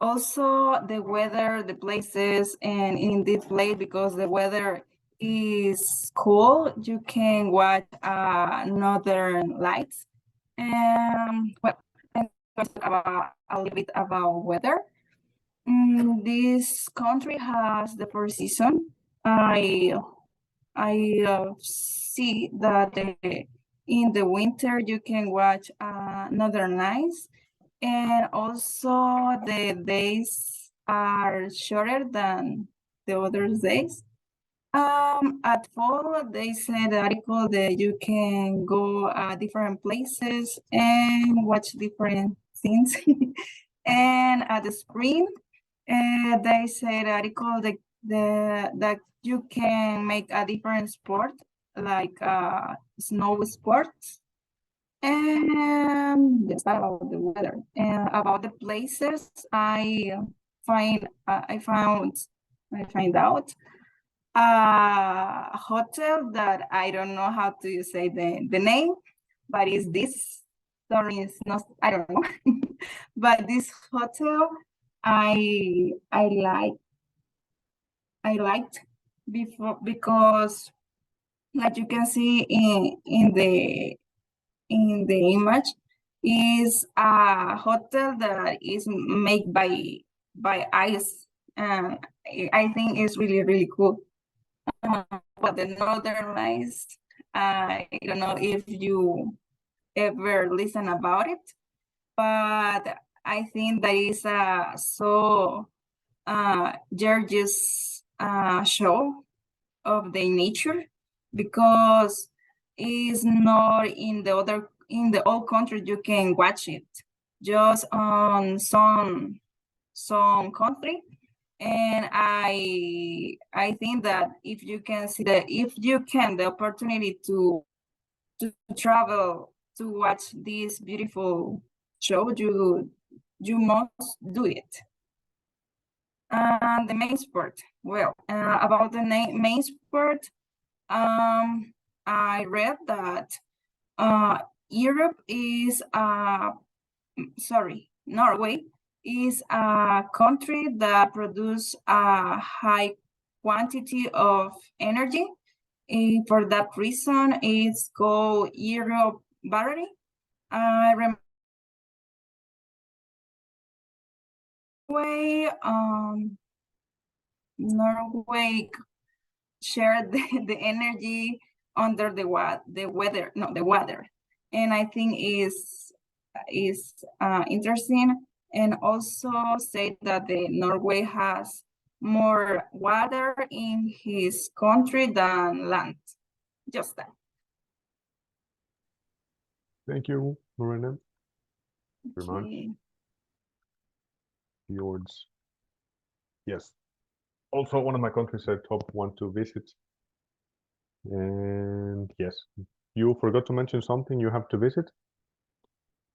also the weather, the places, and in this place, because the weather is cool, you can watch northern lights. And well, I'm going to talk about a little bit about weather. This country has the 4 seasons. I see that in the winter you can watch northern lights, and also the days are shorter than the other days. At fall, they said the article that you can go different places and watch different things. And at the spring, they said the article that you can make a different sport, like snow sports. And yes, about the weather and about the places, I find out a hotel that I don't know how to say the name, but is this story is not, I don't know. But this hotel I liked before, because like you can see in the image, is a hotel that is made by ice. I think it's really, really cool. But the northern lights I don't know if you ever listen about it, but I think that is so gorgeous show of the nature, because it's not in the old country you can watch it, just on some country. And I think that if you can the opportunity to travel to watch this beautiful show, you must do it. And the main sport, well, about the main sport, I read that Europe is Norway is a country that produce a high quantity of energy. For that reason, it's called Europe Battery. I remember Norway shared the energy under the water, and I think is interesting, and also say that the Norway has more water in his country than land. Just that. Thank you, Lorena. Very much. Okay. Fjords. Yes. Also, one of my countries I top want to visit. And yes, you forgot to mention something you have to visit,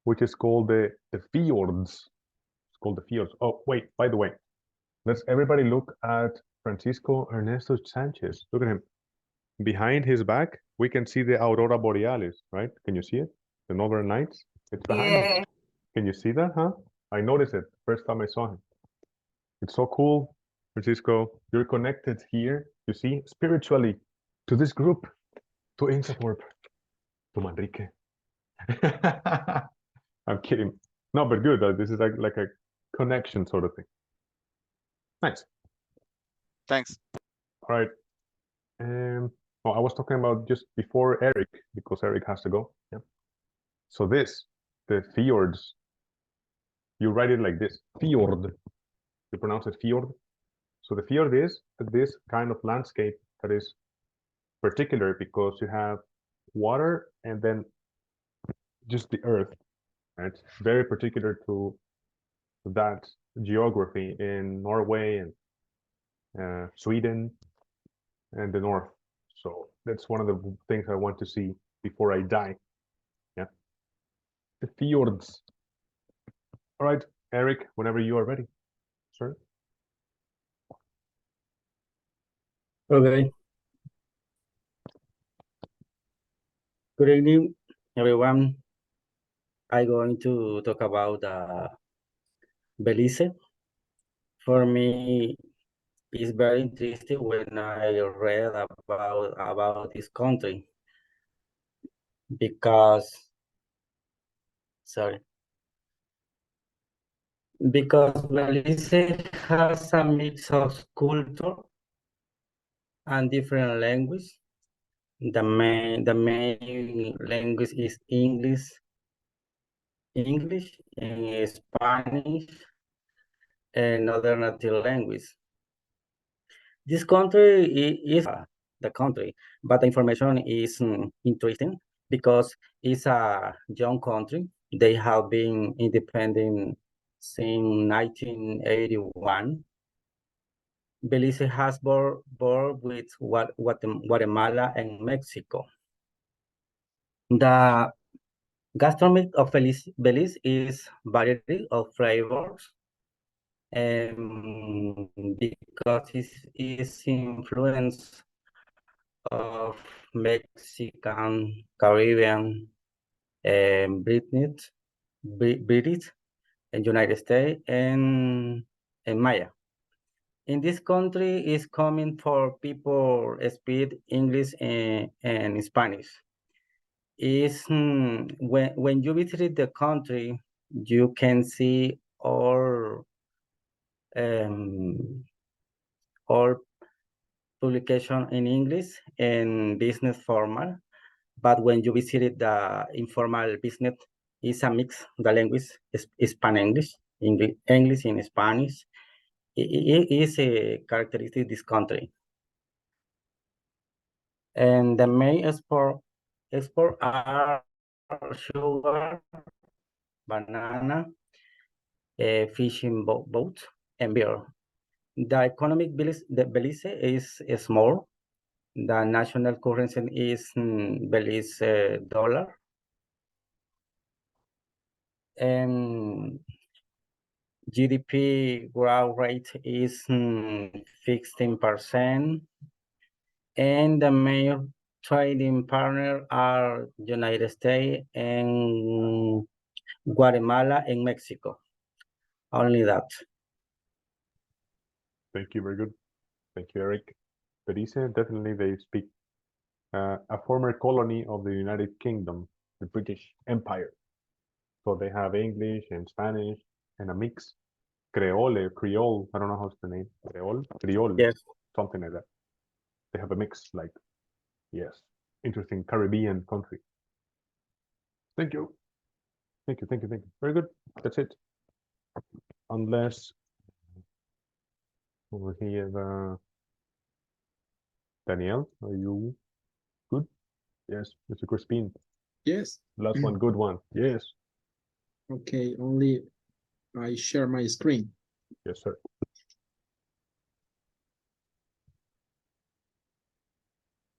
which is called the fjords. It's called the fjords. Oh, wait, by the way, let's everybody look at Francisco Ernesto Sanchez. Look at him. Behind his back, we can see the Aurora Borealis, right? Can you see it? The Northern Lights? It's behind him. Yeah. Can you see that, huh? I noticed it first time I saw him. It's so cool, Francisco. You're connected here, you see, spiritually to this group, to Insathorpe, to Manrique. I'm kidding. No, but good. This is like a connection sort of thing. Nice. Thanks. All right. Oh, I was talking about just before Eric, because Eric has to go. Yeah. So this, the fjords, you write it like this, fjord. You pronounce it fjord. So the fjord is this kind of landscape that is particular because you have water and then just the earth. Right? It's very particular to that geography in Norway and Sweden and the north. So that's one of the things I want to see before I die. Yeah. The fjords. All right, Eric, whenever you are ready, sir. Okay. Good evening, everyone. I'm going to talk about Belize. For me, it's very interesting when I read about this country because Belize has a mix of culture and different language. The main language is English and Spanish and other native language. This country is the country, but the information is interesting because it's a young country. They have been independent since 1981. Belize has border with Guatemala and Mexico. The gastronomy of Belize is variety of flavors, because it's influence of Mexican, Caribbean, British, and United States, and Maya. In this country is coming for people speak English and Spanish. Is when you visit the country, you can see all publication in English and business formal, but when you visited the informal business, it's a mix. The language is Spanish, English in Spanish. It is a characteristic of this country. And the main export are sugar, banana, fishing boats, and beer. The economic Belize is small. The national currency is Belize dollar. And GDP growth rate is 16%. And the main trading partner are United States and Guatemala and Mexico. Only that. Thank you, very good. Thank you, Eric. Belize, definitely they speak a former colony of the United Kingdom, the British Empire. So they have English and Spanish and a mix. Creole, I don't know how's the name. Creole, Yes. something like that. They have a mix, like, yes, interesting Caribbean country. Thank you. Thank you. Very good. That's it. Unless over here, Danielle, are you good? Yes, Mr. Crispin. Yes. Last one, good one. Yes. Okay, only I share my screen. Yes, sir.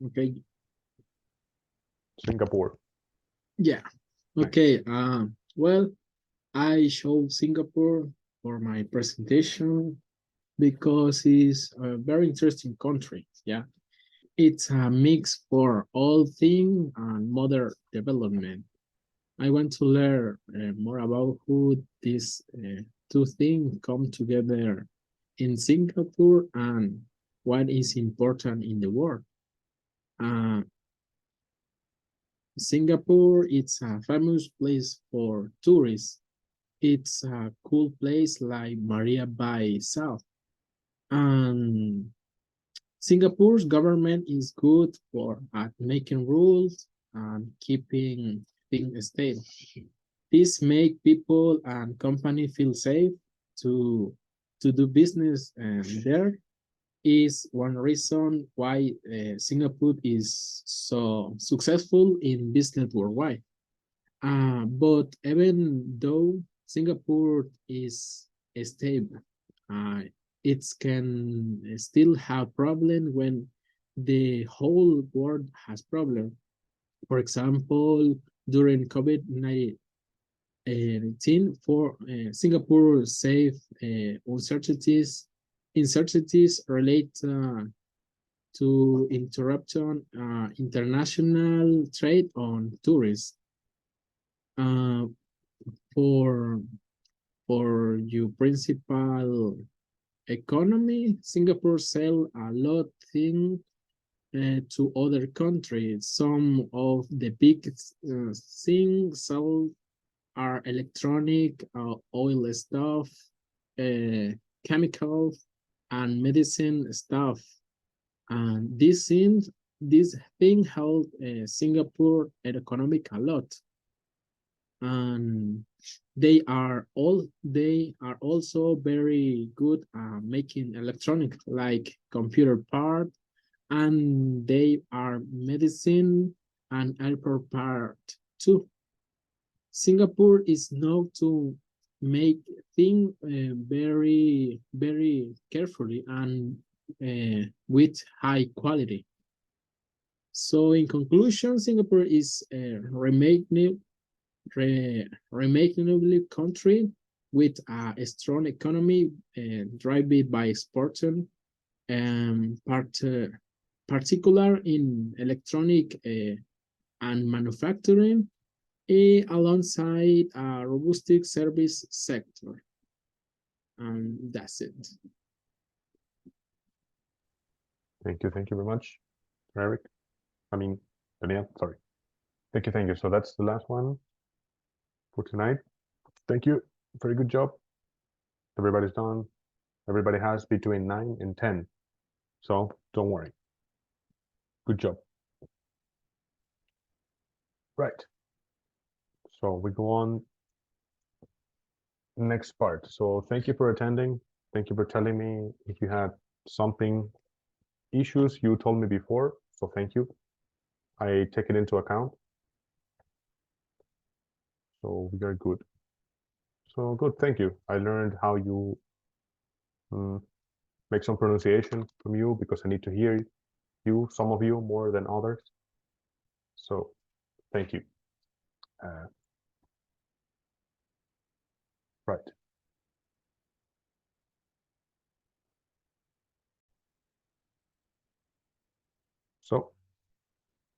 Okay. Singapore. Yeah. Okay. Well, I show Singapore for my presentation because it's a very interesting country. Yeah. It's a mix for all thing and modern development. I want to learn more about how these two things come together in Singapore and what is important in the world. Singapore, it's a famous place for tourists. It's a cool place like Marina Bay South. And Singapore's government is good for at making rules and keeping things stable. This make people and company feel safe to do business there is one reason why Singapore is so successful in business worldwide. But even though Singapore is stable, it can still have problem when the whole world has problem. For example, during COVID-19, for Singapore safe uncertainties relate to interruption international trade on tourists. For your principal economy, Singapore sell a lot thing to other countries. Some of the biggest things sold are electronic, oil stuff, chemicals, and medicine stuff. And this thing helped Singapore economic a lot. And they are also very good at making electronic like computer part, and they are medicine and airport part too. Singapore is known to make things very carefully and with high quality. So in conclusion, Singapore is a remarkable country with a strong economy driven by exporting, particular in electronic and manufacturing, alongside a robust service sector. And that's it. Thank you very much, Eric. Danielle, sorry. Thank you. So that's the last one for tonight. Thank you. Very good job. Everybody's done. Everybody has between 9 and 10. So don't worry. Good job. Right. So we go on next part. So thank you for attending. Thank you for telling me if you had something issues you told me before. So thank you. I take it into account. So we are good. So good, thank you. I learned how you make some pronunciation from you because I need to hear you, some of you more than others. So thank you. Right. So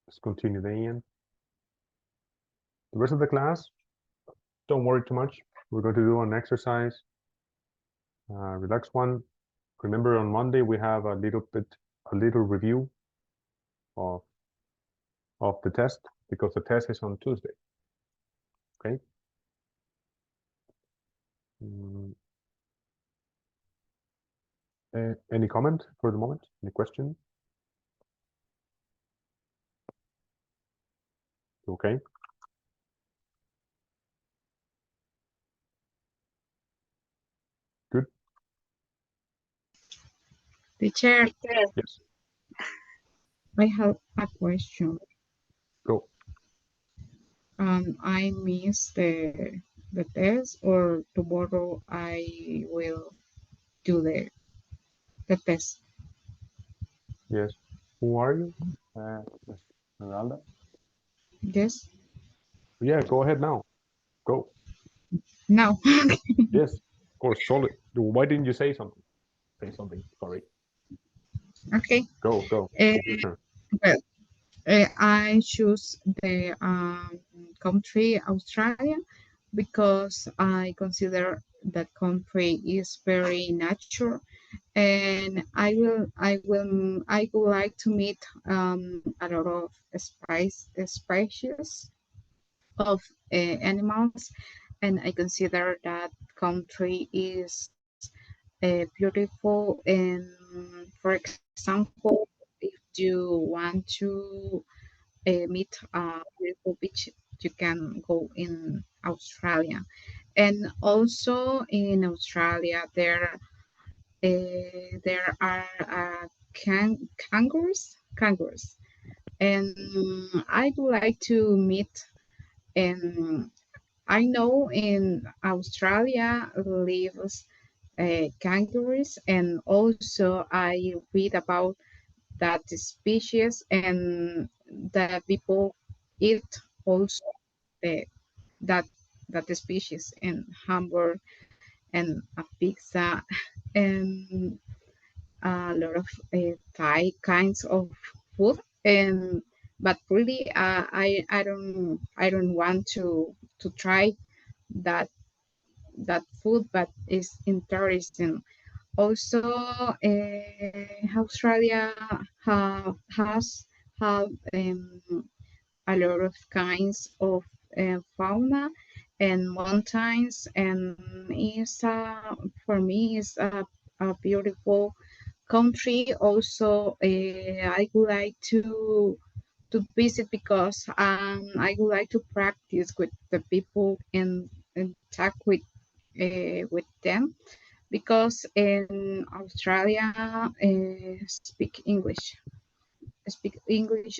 let's continue then. The rest of the class, don't worry too much. We're going to do an exercise, relax one. Remember on Monday we have a little review of the test because the test is on Tuesday. Okay. Any comment for the moment? Any question? Okay. Good. Teacher, Yes. I have a question. Go. I missed the test, or tomorrow I will do the test. Yes. Who are you? Esmeralda? Yes. Yeah, go ahead now. Go. No. Yes, of course. Surely. Why didn't you say something? Say something. Sorry. Okay. Go. It's your turn. Well, I choose the country Australia because I consider that country is very natural, and I would like to meet a lot of species of animals, and I consider that country is beautiful. And for example, if you want to meet a beautiful beach, you can go in Australia. And also in Australia, there are kangaroos, and I would like to meet. And I know in Australia lives kangaroos, and also I read about that species, and the people eat also the, that species in hamburger and a pizza and a lot of Thai kinds of food. And but really, I don't want to try that food, but it's interesting. Also, Australia has have a lot of kinds of fauna and mountains, and is for me is a beautiful country. Also, I would like to visit because I would like to practice with the people and talk with them, because in Australia speak English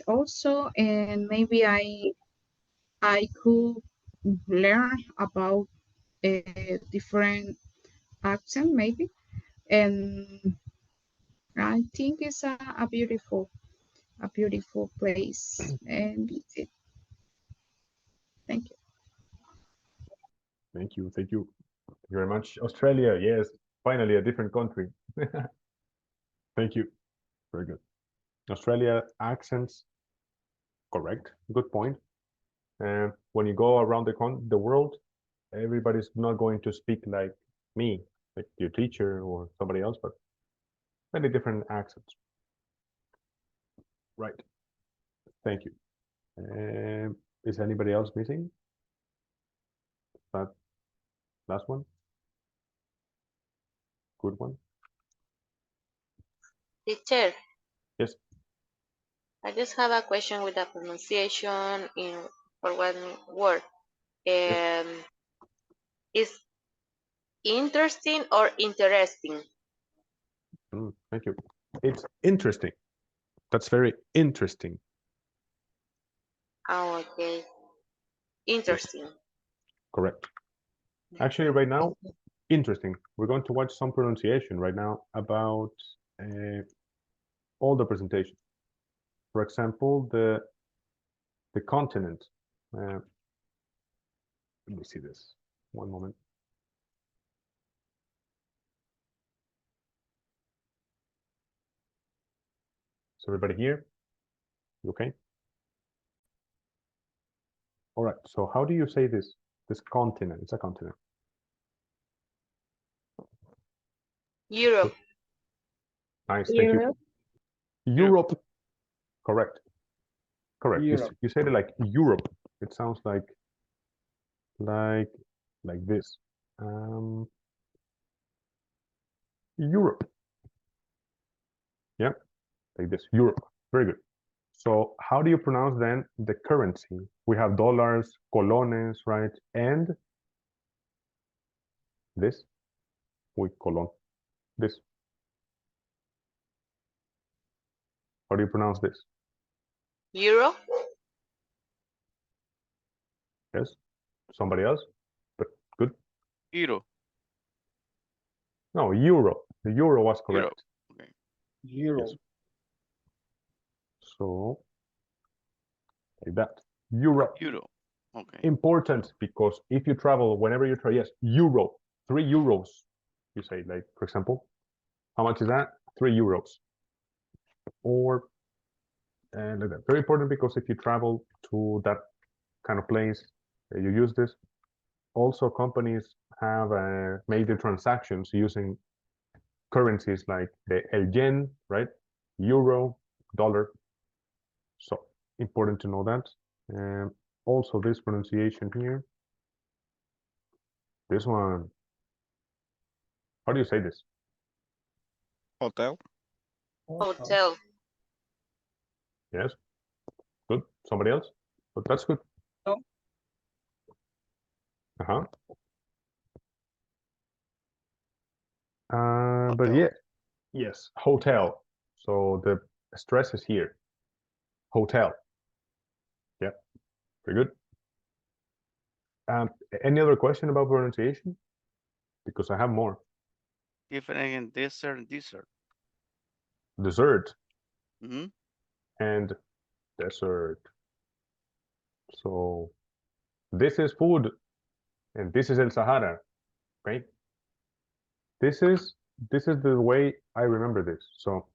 also, and maybe I could learn about a different accent maybe, and I think it's a beautiful place and visit. Thank you. Thank you. Thank you very much. Australia, yes, finally a different country. Thank you. Very good. Australia accents, correct. Good point. And when you go around the world, everybody's not going to speak like me, like your teacher or somebody else, but many different accents. Right. Thank you. Is anybody else missing? That last one? Good one. Teacher, Yes. I just have a question with the pronunciation in for one word. Is interesting or interesting? Thank you. It's interesting. That's very interesting. Oh, okay. Interesting. Correct. Actually, right now, interesting. We're going to watch some pronunciation right now about all the presentation. For example, the continent. Let me see this. One moment. Is everybody here? You okay? All right. So how do you say this? This continent. It's a continent. Europe. Nice. Thank you. Europe. Correct. Correct. Europe. You said it like Europe. It sounds like this. Europe. Yeah, like this. Europe. Very good. So how do you pronounce then the currency? We have dollars, colones, right? And this. We colon. This. How do you pronounce this? Euro. Yes. Somebody else? But good. Euro. No, euro. The euro was correct. Euro. Yes. So like that. Euro. Euro. Okay. Important because if you travel, whenever you travel, yes, euro, 3 euros. You say, like, for example, how much is that? 3 euros. Or like that. Very important because if you travel to that kind of place, you use this. Also, companies have made the transactions using currencies like the el yen, right? Euro, dollar. So important to know that. Also, this pronunciation here. This one. How do you say this? Hotel. Hotel. Yes. Good. Somebody else? But that's good. No. Uh-huh. But yeah, yes, hotel. So the stress is here. Hotel. Yeah, very good. Any other question about pronunciation? Because I have more. Different in desert, dessert. Dessert Mm-hmm. and desert. So this is food and this is El Sahara, right? This is the way I remember this. So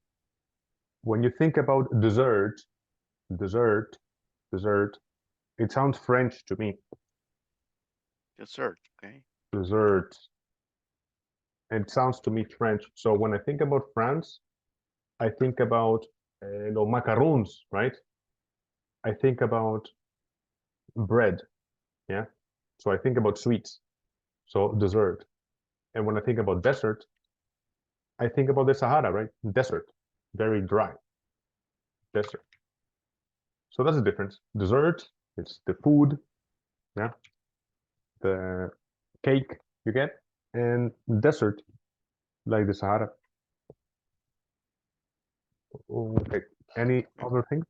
when you think about dessert, it sounds French to me. Dessert. Okay. Dessert. It sounds to me French. So when I think about France, I think about macaroons, right? I think about bread, yeah. So I think about sweets. So dessert. And when I think about desert, I think about the Sahara, right? Desert, very dry. Desert. So that's the difference. Dessert, it's the food, yeah, the cake you get, and desert, like the Sahara. Okay. Any other thing?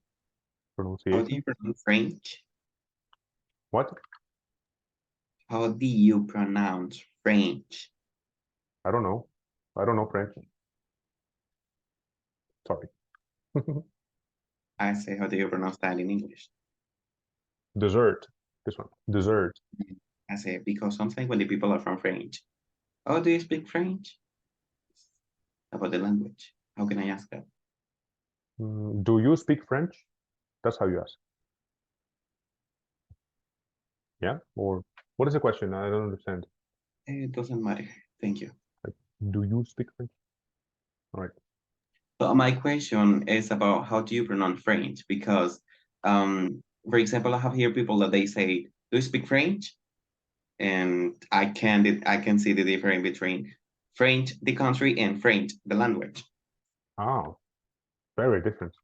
How do Pronunciation. you pronounce French? What? How do you pronounce French? I don't know. I don't know French. Sorry. I say, how do you pronounce that in English? Dessert. This one. Dessert. I say, because sometimes when the people are from French, oh, do you speak French? About the language. How can I ask that? Do you speak French? That's how you ask. Yeah? Or what is the question? I don't understand. It doesn't matter. Thank you. Like, do you speak French? All right. So my question is about how do you pronounce French? Because, for example, I have here people that they say, "Do you speak French?" And I can see the difference between French, the country, and French, the language. Oh, very different.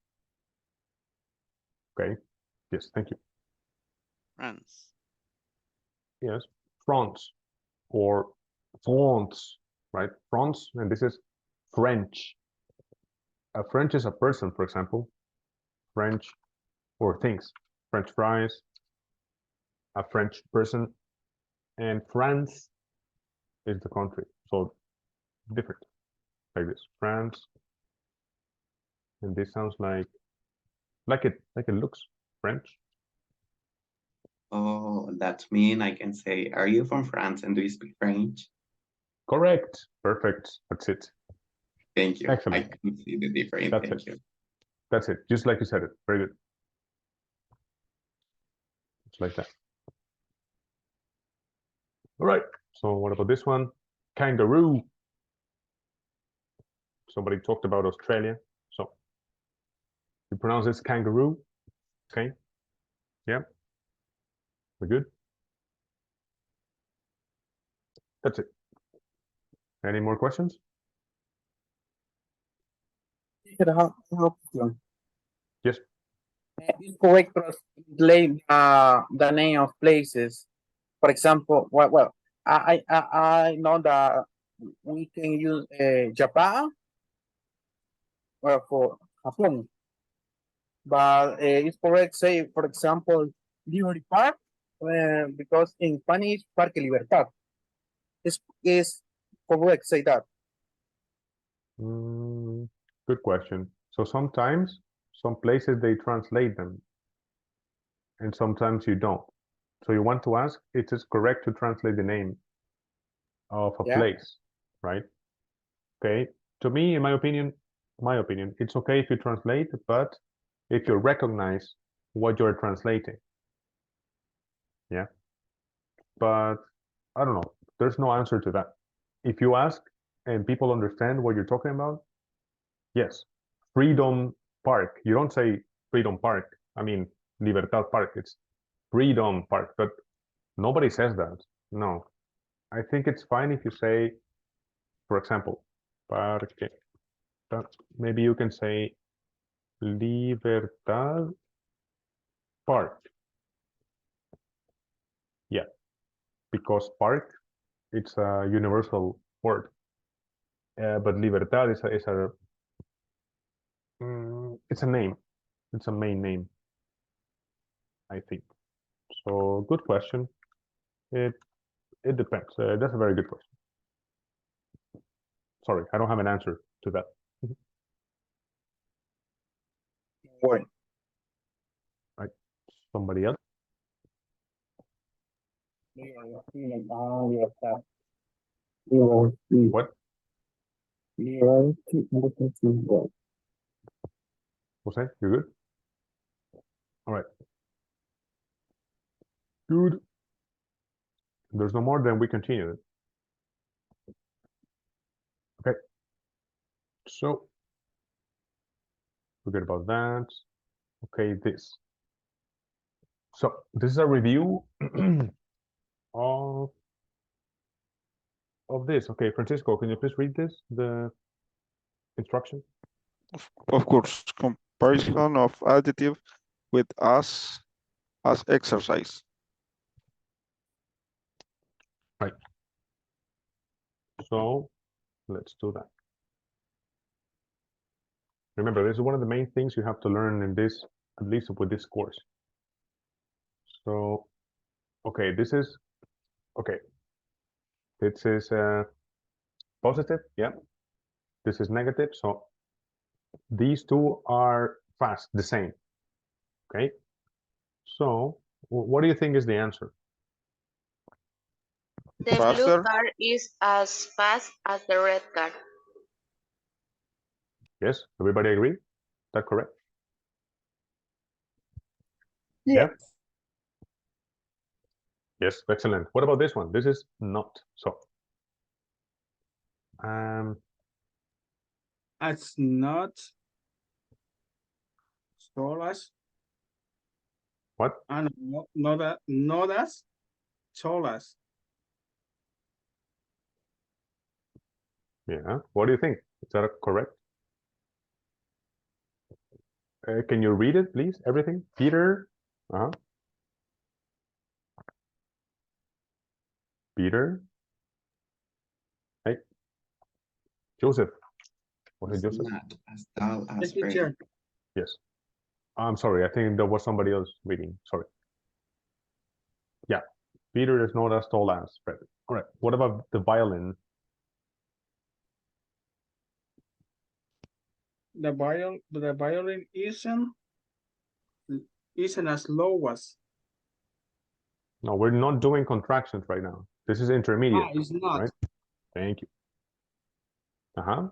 Okay. Yes, thank you. France. Yes, France or France, right? France, and this is French. A French is a person, for example. French or things. French fries, a French person, and France is the country. So different, like this. France, and this sounds like it looks French. Oh, that means I can say, are you from France and do you speak French? Correct. Perfect. That's it. Thank you. Excellent. I can see the difference. That's Thank it. you. That's it. Just like you said it. Very good. Just like that. All right. So what about this one? Kangaroo. Somebody talked about Australia. So you pronounce this kangaroo. Okay. Yeah. We're good. That's it. Any more questions? Yes. It's correct to translate the name of places. For example, well, I know that we can use Japan for Japan, but it's correct say, for example, Liberty Park, because in Spanish Parque Libertad. Is correct say that. Good question. So sometimes some places they translate them, and sometimes you don't. So you want to ask, it is correct to translate the name of a place, right? Okay. To me, in my opinion, it's okay if you translate, but if you recognize what you're translating. Yeah. But I don't know. There's no answer to that. If you ask and people understand what you're talking about, yes. Freedom Park. You don't say Freedom Park. I mean, Libertad Park. It's Freedom Park, but nobody says that. No. I think it's fine if you say, for example, Parque. Maybe you can say Libertad Park. Yeah, because park, it's a universal word. But Libertad is it's a name. It's a main name, I think. So good question. It depends. That's a very good question. Sorry, I don't have an answer to that. Right. Right. Somebody else? What? Jose, you good? All right. Good. There's no more, then we continue. Okay. So forget about that. Okay, this. So this is a review of this. Okay, Francisco, can you please read this, the instruction? Of course, comparison of adjective with as exercise. Right. So let's do that. Remember, this is one of the main things you have to learn in this, at least with this course. So, okay, this is, okay. This is positive, yeah. This is negative, so these two are fast, the same, okay? So, what do you think is the answer? The blue car is as fast as the red car. Yes, everybody agree? Is that correct? Yes. Yeah. Yes, excellent. What about this one? This is not so. It's not solas. What? No, not as solas. Yeah. What do you think? Is that correct? Can you read it, please? Everything? Peter? Uh-huh. Peter. Hey, Joseph. Was it It's Joseph? not as dull as Yes, Freddy. teacher. Yes. I'm sorry. I think there was somebody else reading. Sorry. Yeah. Peter is not as tall as Fred. All right. What about the violin? The violin isn't as low as. No, we're not doing contractions right now. This is intermediate. It's not. Right? Thank you. Uh-huh.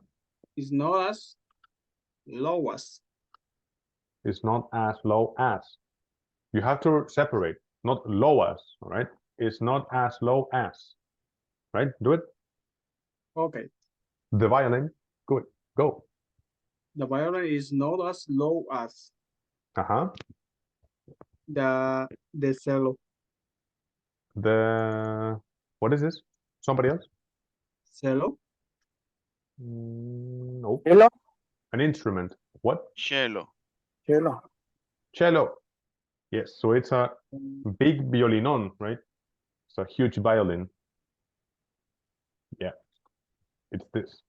It's not as low as. It's not as low as. You have to separate, not low as, all right? It's not as low as, right? Do it. Okay. The violin, good, go. The violin is not as low as. Uh-huh. The cello. What is this? Somebody else? Cello? Nope. Cello? An instrument. What? Cello. Cello. Cello. Yes, so it's a big violinon, right? It's a huge violin. Yeah, it's this.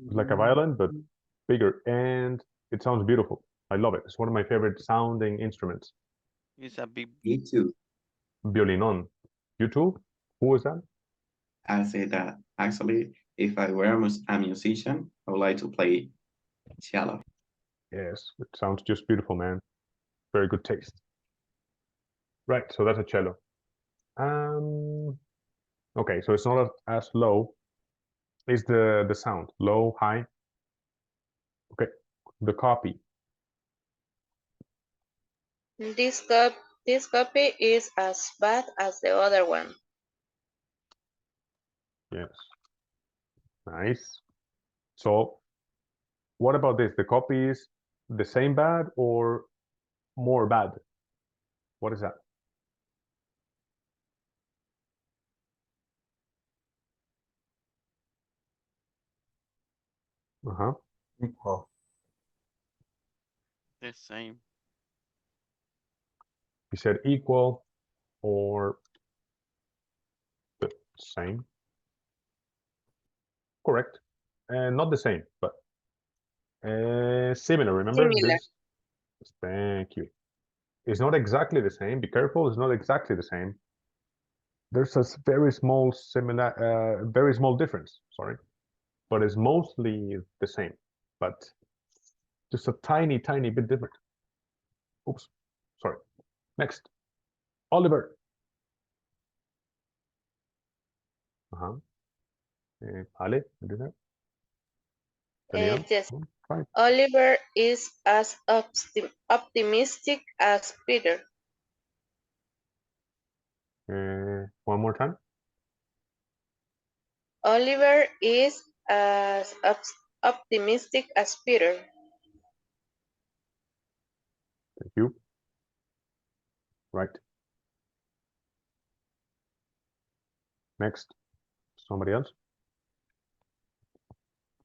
It's like a violin, but bigger, and it sounds beautiful. I love it. It's one of my favorite sounding instruments. It's a big. Me too. Violinon. You too? Who is that? I say that actually, if I were a musician, I would like to play cello. Yes, it sounds just beautiful, man. Very good taste. Right, so that's a cello. Okay, so it's not as low. Is the sound low, high? Okay, the copy. This copy is as bad as the other one. Yes. Nice. So what about this? The copy is the same bad or more bad? What is that? Uh-huh. Equal. The same. You said equal or the same. Correct. And not the same, but similar. Remember? Similar. Thank you. It's not exactly the same. Be careful. It's not exactly the same. There's a very small very small difference. Sorry, but it's mostly the same. But just a tiny, tiny bit different. Oops. Sorry. Next, Oliver. Uh-huh. Ale, do that. Danielle? Yes. Right. Oliver is as optimistic as Peter. One more time. Oliver is as optimistic as Peter. Thank you. Right. Next, somebody else.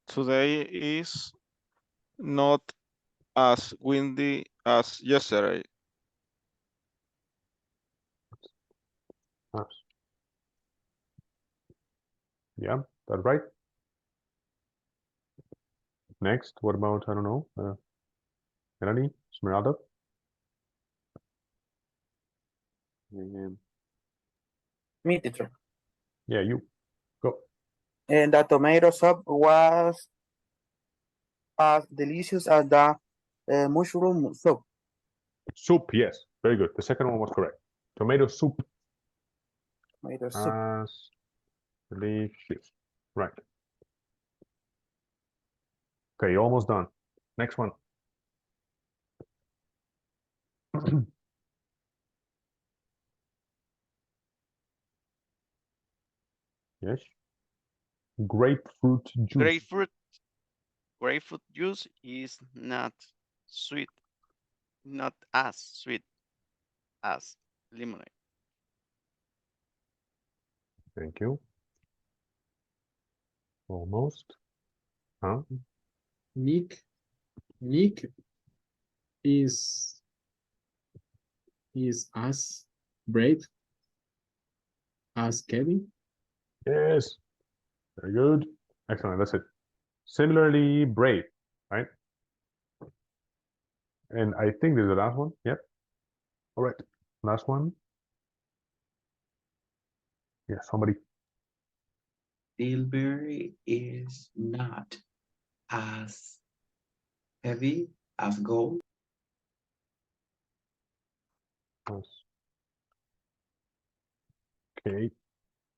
Today is not as windy as yesterday. Yeah, that's right. Next, what about, I don't know, Melanie, Esmeralda? Me, teacher. Yeah, you. Go. And the tomato soup was as delicious as the mushroom soup. Soup, yes. Very good. The second one was correct. Tomato soup. Tomato soup. As delicious. Right. Okay, almost done. Next one. Yes. Grapefruit juice. Grapefruit juice is not sweet, not as sweet as lemonade. Thank you. Almost. Huh? Nick is as bread. asked Kevin. Yes. Very good. Excellent. That's it. Similarly, brave, right? And I think this is the last one. Yep. All right. Last one. Yeah, somebody. Silver is not as heavy as gold. Yes. Okay.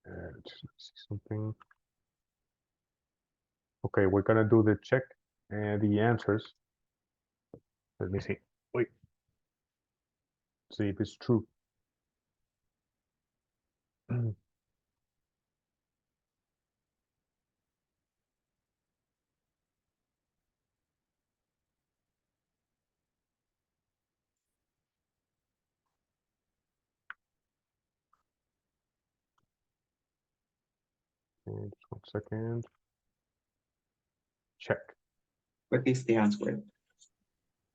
Let's see something. Okay, we're gonna do the check and the answers. Let me see. Wait. See if it's true. And just 1 second. Check. What is the answer?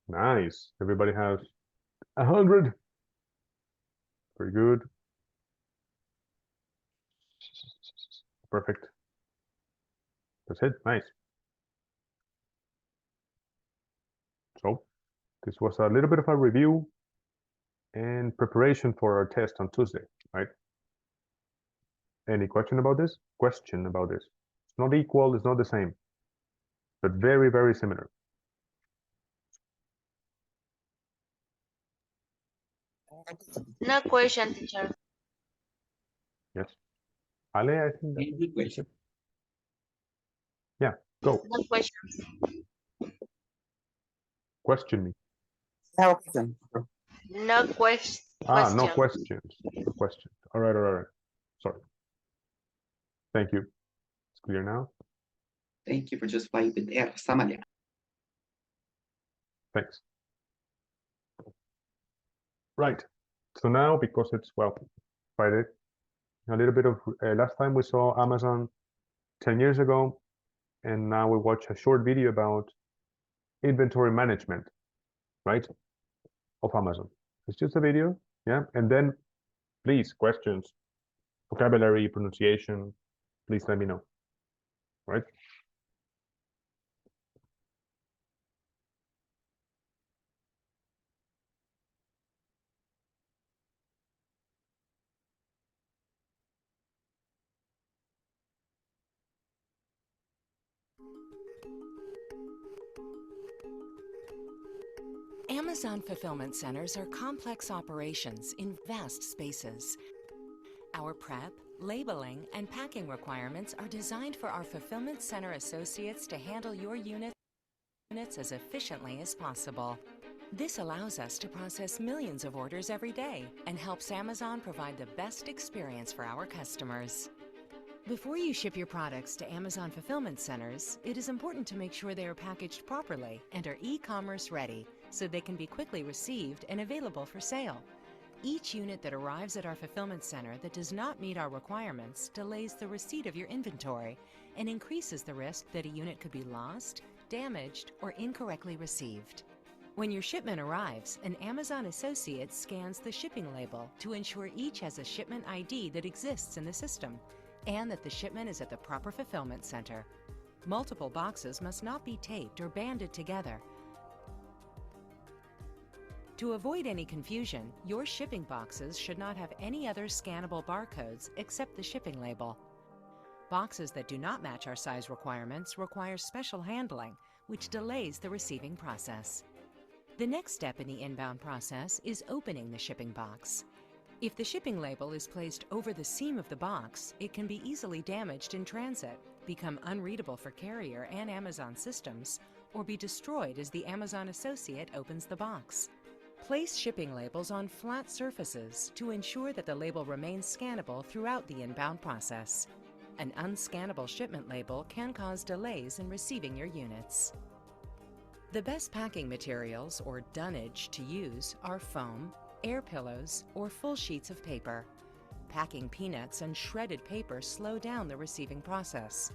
Nice. Everybody has 100. Very good. Perfect. That's it. Nice. So this was a little bit of a review and preparation for our test on Tuesday, right? Any question about this? Question about this. It's not equal, it's not the same, but very, very similar. No question, teacher. Yes. Ale, I think Any good question? yeah, go. No questions. Question me. I have a question. No question. Ah, no questions. No questions. All right, all right. Sorry. Thank you. It's clear now. Thank you for just playing with air, Samalia. Thanks. Right. So now, because it's, well, Friday, a little bit of, last time we saw Amazon 10 years ago, and now we watch a short video about inventory management, right, of Amazon. It's just a video, yeah? And then, please, questions, vocabulary, pronunciation, please let me know, right? Amazon fulfillment centers are complex operations in vast spaces. Our prep, labeling, and packing requirements are designed for our fulfillment center associates to handle your units as efficiently as possible. This allows us to process millions of orders every day and helps Amazon provide the best experience for our customers. Before you ship your products to Amazon fulfillment centers, it is important to make sure they are packaged properly and are e-commerce ready, so they can be quickly received and available for sale. Each unit that arrives at our fulfillment center that does not meet our requirements delays the receipt of your inventory and increases the risk that a unit could be lost, damaged, or incorrectly received. When your shipment arrives, an Amazon associate scans the shipping label to ensure each has a shipment ID that exists in the system, and that the shipment is at the proper fulfillment center. Multiple boxes must not be taped or banded together. To avoid any confusion, your shipping boxes should not have any other scannable barcodes except the shipping label. Boxes that do not match our size requirements require special handling, which delays the receiving process. The next step in the inbound process is opening the shipping box. If the shipping label is placed over the seam of the box, it can be easily damaged in transit, become unreadable for carrier and Amazon systems, or be destroyed as the Amazon associate opens the box. Place shipping labels on flat surfaces to ensure that the label remains scannable throughout the inbound process. An unscannable shipment label can cause delays in receiving your units. The best packing materials, or dunnage, to use are foam, air pillows, or full sheets of paper. Packing peanuts and shredded paper slow down the receiving process.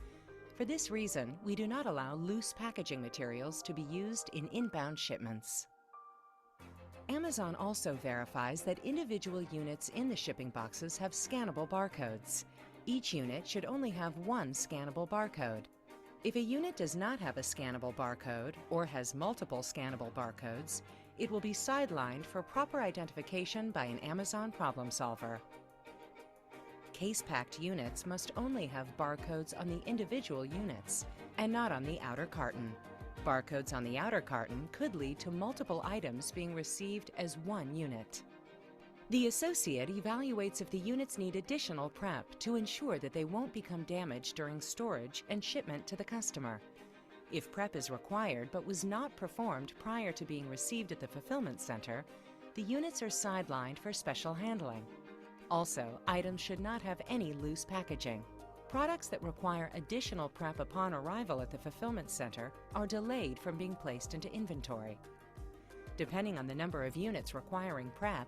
For this reason, we do not allow loose packaging materials to be used in inbound shipments. Amazon also verifies that individual units in the shipping boxes have scannable barcodes. Each unit should only have one scannable barcode. If a unit does not have a scannable barcode or has multiple scannable barcodes, it will be sidelined for proper identification by an Amazon problem solver. Case-packed units must only have barcodes on the individual units and not on the outer carton. Barcodes on the outer carton could lead to multiple items being received as one unit. The associate evaluates if the units need additional prep to ensure that they won't become damaged during storage and shipment to the customer. If prep is required but was not performed prior to being received at the fulfillment center, the units are sidelined for special handling. Also, items should not have any loose packaging. Products that require additional prep upon arrival at the fulfillment center are delayed from being placed into inventory. Depending on the number of units requiring prep,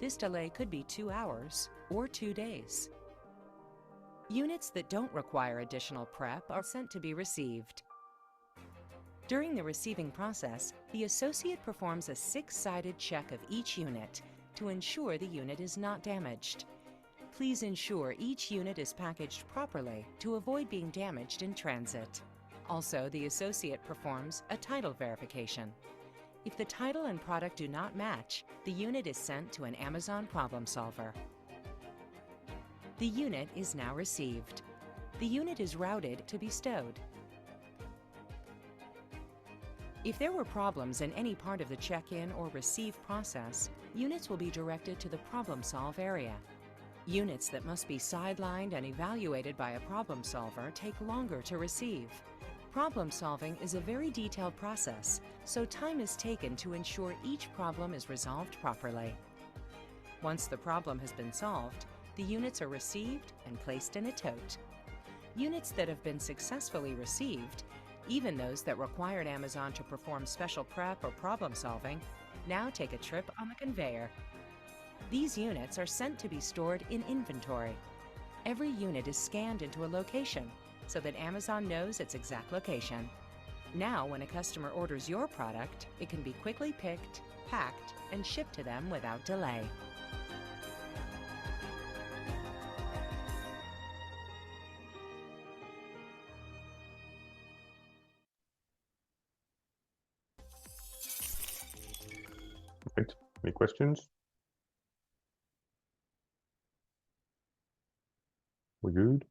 this delay could be 2 hours or 2 days. Units that don't require additional prep are sent to be received. During the receiving process, the associate performs a 6-sided check of each unit to ensure the unit is not damaged. Please ensure each unit is packaged properly to avoid being damaged in transit. Also, the associate performs a title verification. If the title and product do not match, the unit is sent to an Amazon problem solver. The unit is now received. The unit is routed to be stowed. If there were problems in any part of the check-in or receive process, units will be directed to the problem solve area. Units that must be sidelined and evaluated by a problem solver take longer to receive. Problem solving is a very detailed process, so time is taken to ensure each problem is resolved properly. Once the problem has been solved, the units are received and placed in a tote. Units that have been successfully received, even those that required Amazon to perform special prep or problem solving, now take a trip on the conveyor. These units are sent to be stored in inventory. Every unit is scanned into a location so that Amazon knows its exact location. Now, when a customer orders your product, it can be quickly picked, packed, and shipped to them without delay. Right. Any questions? We good?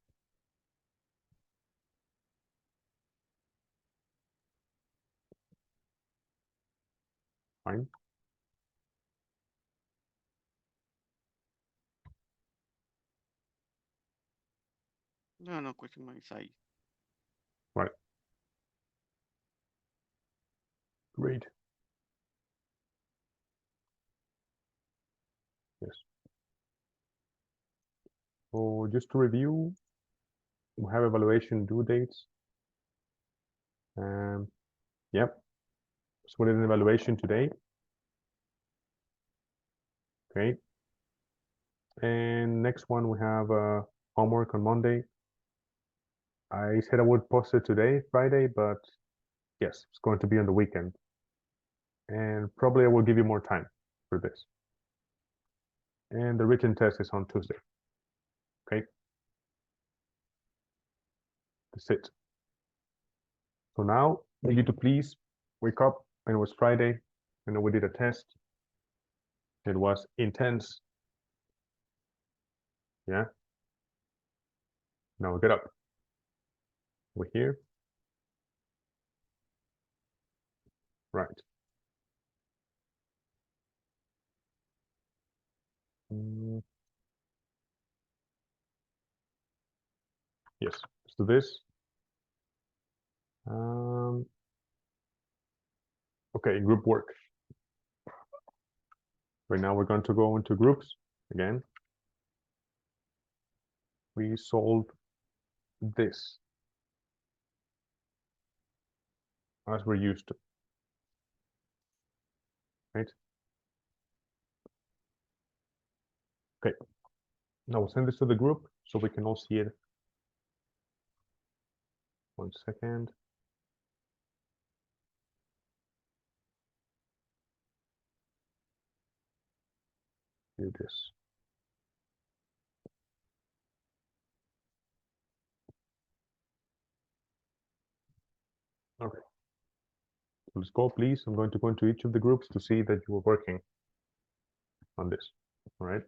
Fine. No question on my side. Right. Great. Yes. So just to review, we have evaluation due dates. Yep. So we did an evaluation today. Okay. And next one, we have homework on Monday. I said I would post it today, Friday, but yes, it's going to be on the weekend. And probably I will give you more time for this. And the written test is on Tuesday. Okay. That's it. So now I need you to please wake up, and it was Friday, and we did a test. It was intense. Yeah. Now get up. We're here. Right. Yes, let's do this. Okay, group work. Right now we're going to go into groups again. We solve this as we're used to. Right? Okay. Now we'll send this to the group so we can all see it. 1 second. do this. Okay. Let's go, please. I'm going to go into each of the groups to see that you are working on this. All right.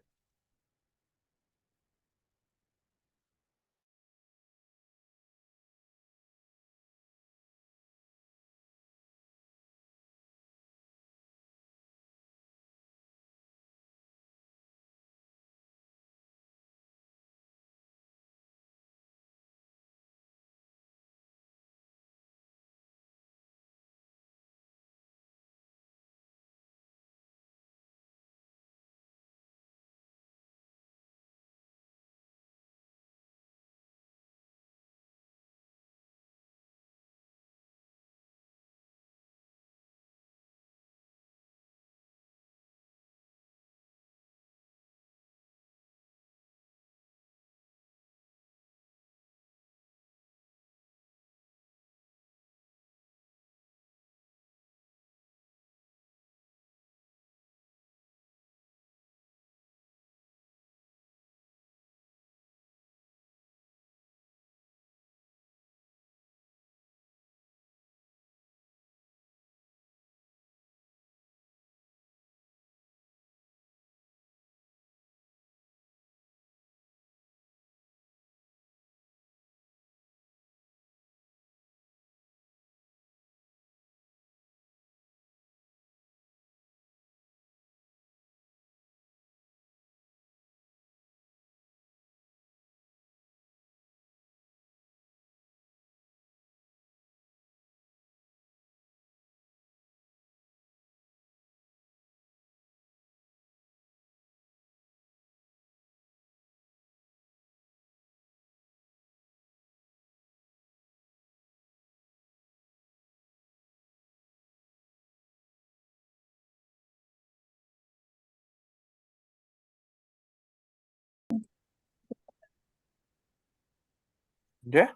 Yeah.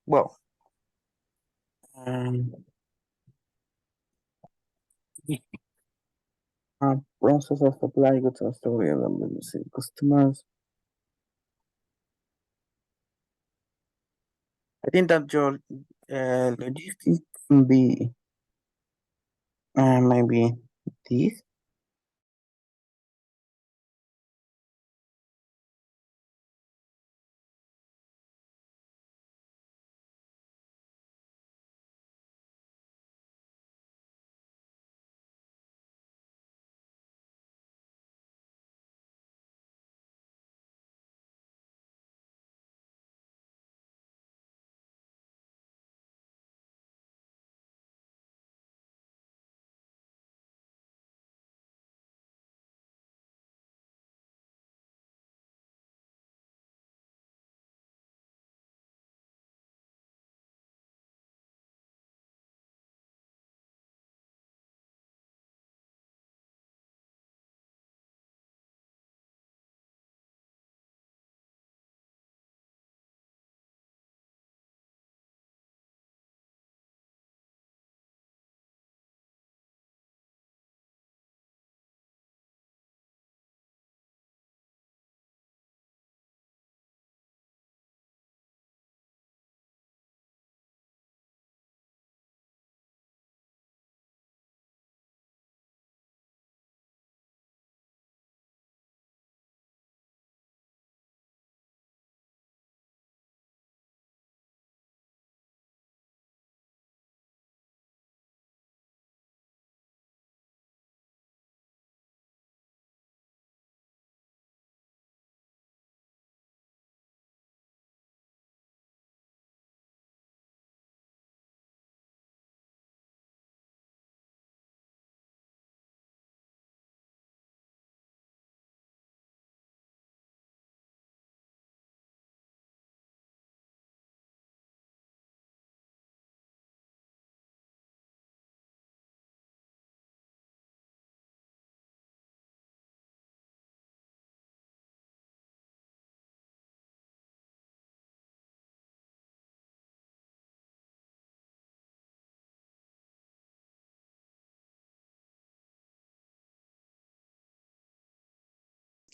Well, um, process of supply goods or story, let me see, customers. I think that your logistics can be maybe this.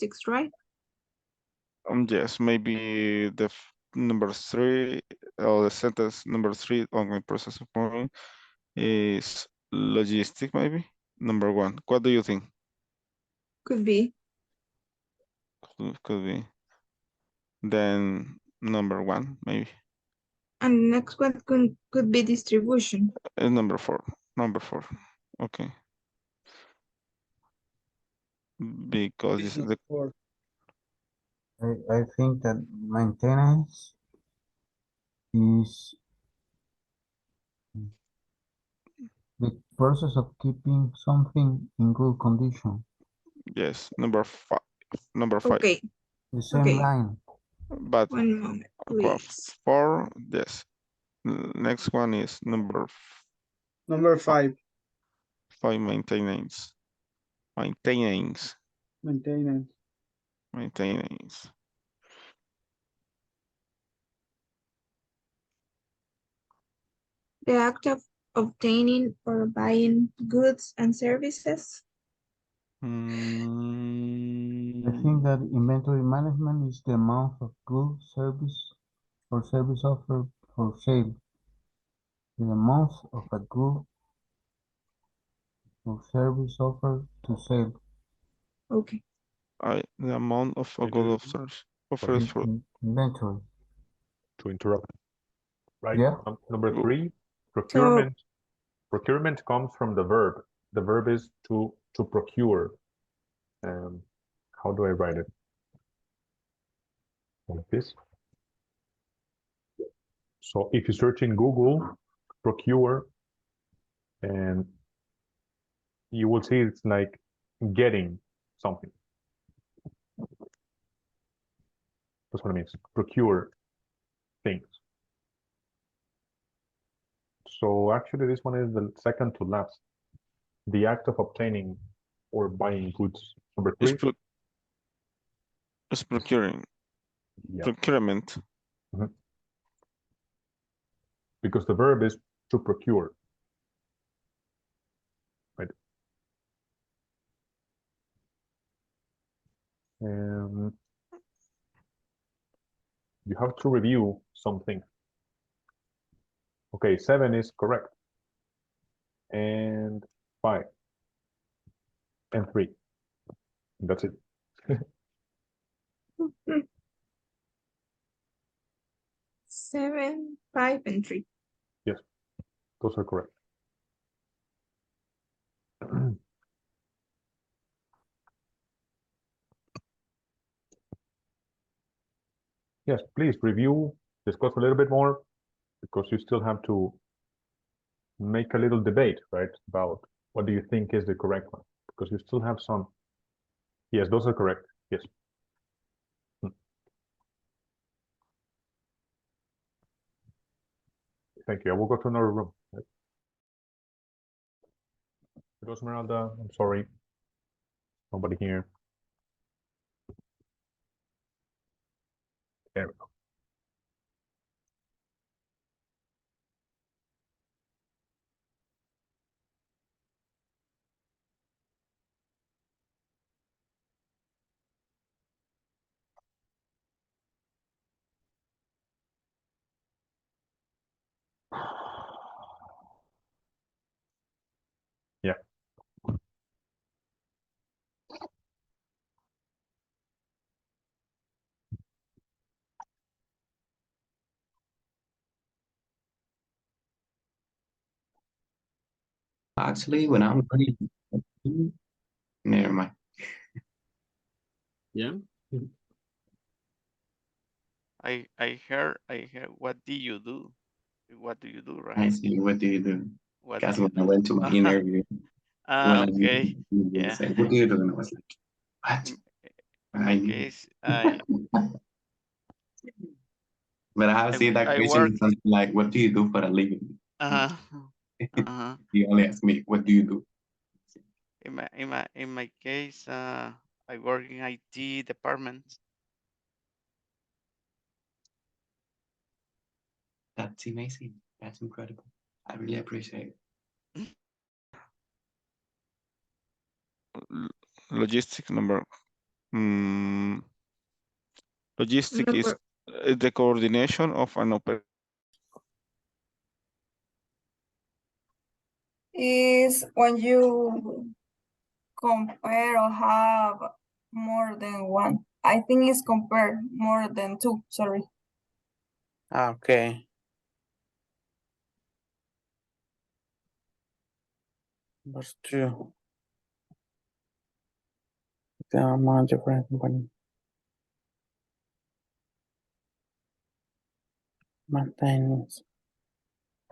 logistics, right? Yes, maybe the number 3 or the sentence number 3 on the process of moving is logistic, maybe number 1. What do you think? Could be. Could be. Then number 1, maybe. And next one could be distribution. Number 4. Number 4. Okay. Because it's the I think that maintenance is the process of keeping something in good condition. yes, number 5. Number 5. Okay. The same Okay. line. But 1 moment, please. 4, yes. Next one is number Number 5. 5, maintenance. Maintenance. Maintenance. Maintenance. The act of obtaining or buying goods and services. I think that inventory management is the amount of goods, service, or service offered for sale. The amount of a good or service offered to sale. Okay. The amount of a good offers for inventory. To interrupt. Right. Yeah. Number 3, procurement. Procurement comes from the verb. The verb is to procure. How do I write it? Like this. So if you search in Google, procure, and you will see it's like getting something. That's what it means. Procure things. So actually this one is the second to last. The act of obtaining or buying goods. Number 3. It's procuring. Yeah. Procurement. Because the verb is to procure. Right. You have to review something. Okay, 7 is correct. And 5. And 3. That's it. 7, 5, and 3. Yes, those are correct. Yes, please review, discuss a little bit more, because you still have to make a little debate, right? About what do you think is the correct one? Because you still have some. Yes, those are correct. Yes. Thank you. I will go to another room. Esmeralda, I'm sorry. Nobody here. There we go. Yeah. Actually, when I'm ready, never mind. Yeah. I heard, what do you do? What do you do, I right? see. What do you do? What Because do you when I went to my do? interview, when Okay. I Yeah. said, what do you do? And I was like, what? In my case, I But I have seen that I question work. something like, what do you do for a living? You only ask me, what do you do? In my case, I work in IT department. That's amazing. That's incredible. I really appreciate it. Logistic number Logistic is the coordination of an operation. Is when you compare or have more than one. I think it's compare more than two, sorry. Okay. Verse 2. The amount different company. Maintenance.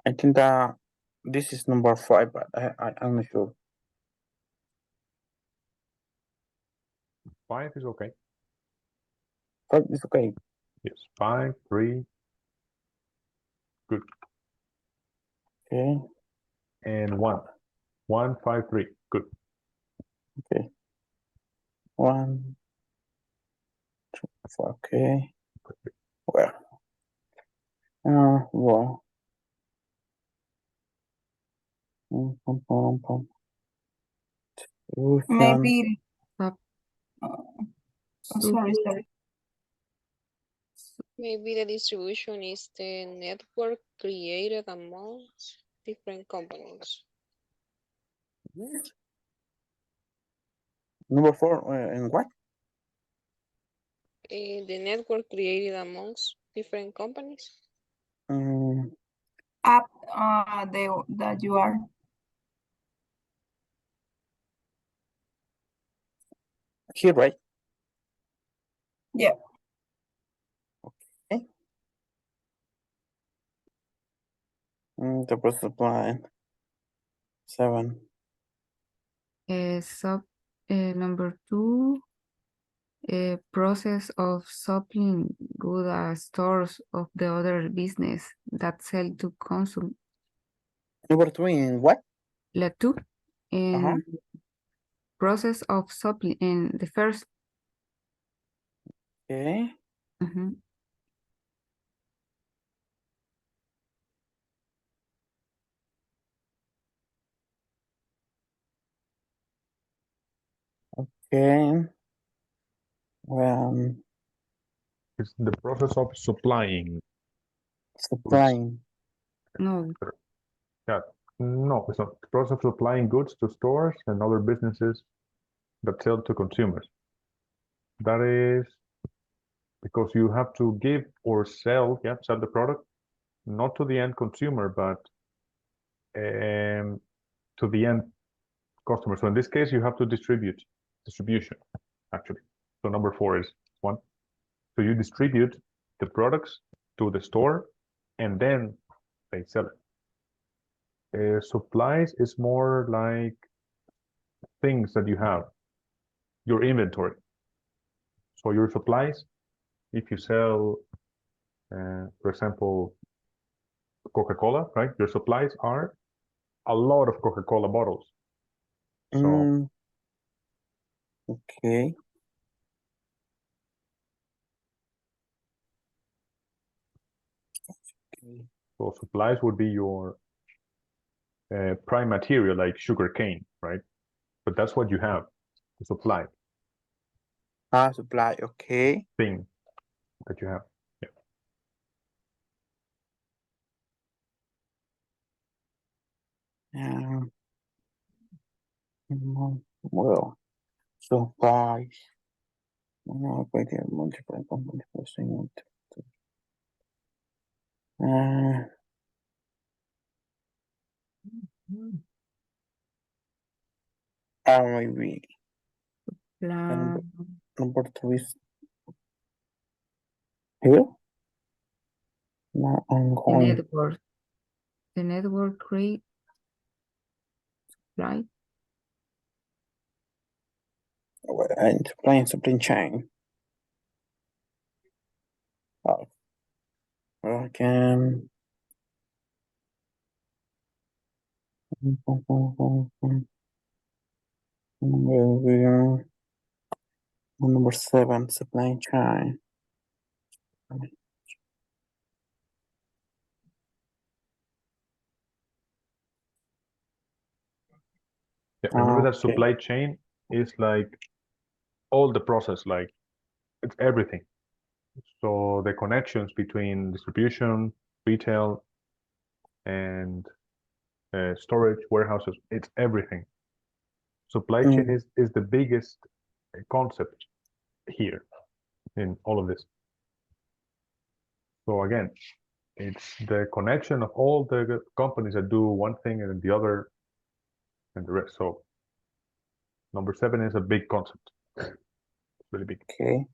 I think that this is number 5, but I'm not sure. 5 is okay. 5 is okay. Yes, 5, 3. Good. Okay. And 1. 1, 5, 3. Good. Okay. 1, 2, 4. Okay. Well. Well. Maybe. Sup- Sorry. Maybe the distribution is the network created among different companies. Number 4, and what? The network created amongst different companies. App that you are. Here, right? Yeah. Okay. The process line 7. Number 2. Process of supplying goods at stores of the other business that sell to consume. Number 2 in what? La 2. And process of supply in the first. Okay. Okay. It's the process of supplying. Supplying. No. Yeah. No, it's not. The process of supplying goods to stores and other businesses that sell to consumers. That is because you have to give or sell the product, not to the end consumer, but to the end customer. So in this case, you have to distribution, actually. So number 4 is 1. So you distribute the products to the store and then they sell it. Supplies is more like things that you have, your inventory. So your supplies, if you sell, for example, Coca-Cola, right? Your supplies are a lot of Coca-Cola bottles. So okay. So supplies would be your prime material, like sugar cane, right? But that's what you have, the supply. Supply, okay. Thing that you have. Yeah. Well, supplies. No, multiple companies pursuing it. Maybe. Number 2 is here. Now I'm going. The network create supply. And supply chain. Oh. Okay. Number 7, supply chain. Yeah, remember that supply chain is like all the process, like it's everything. So the connections between distribution, retail, and storage, warehouses, it's everything. Supply chain is the biggest concept here in all of this. So again, it's the connection of all the companies that do one thing and then the other and the rest. So number 7 is a big concept. It's really big. Okay.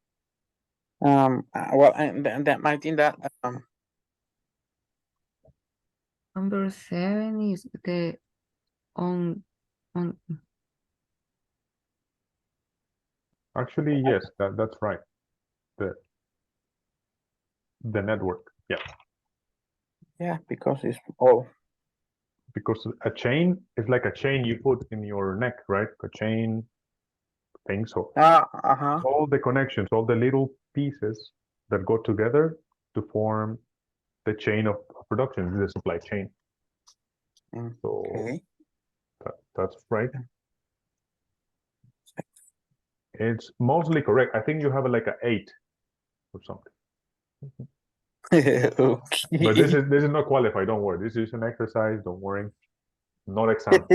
Well, and that I think that Number 7 is the on. Actually, yes, that's right. The network, yeah. Yeah, because it's all. Because a chain is like a chain you put in your neck, right? A chain thing. So all the connections, all the little pieces that go together to form the chain of production, the supply chain. So that's right. It's mostly correct. I think you have like an 8 or something. Okay. But this is not qualified. Don't worry. This is an exercise. Don't worry. Not exam.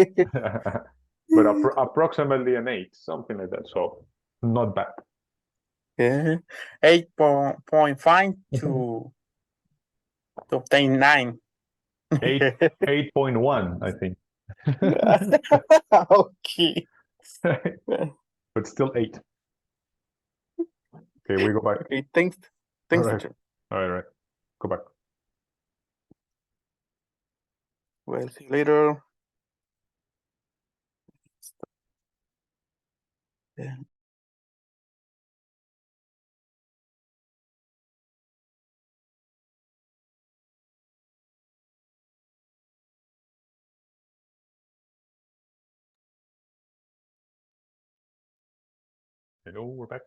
But approximately an 8, something like that. So not bad. Yeah, 8.5 to obtain 9. 8.1, I think. Okay. But still 8. Okay, we go back. Okay, thanks. All right. All right. Go back. Well, see you later. Yeah. Hello, we're back.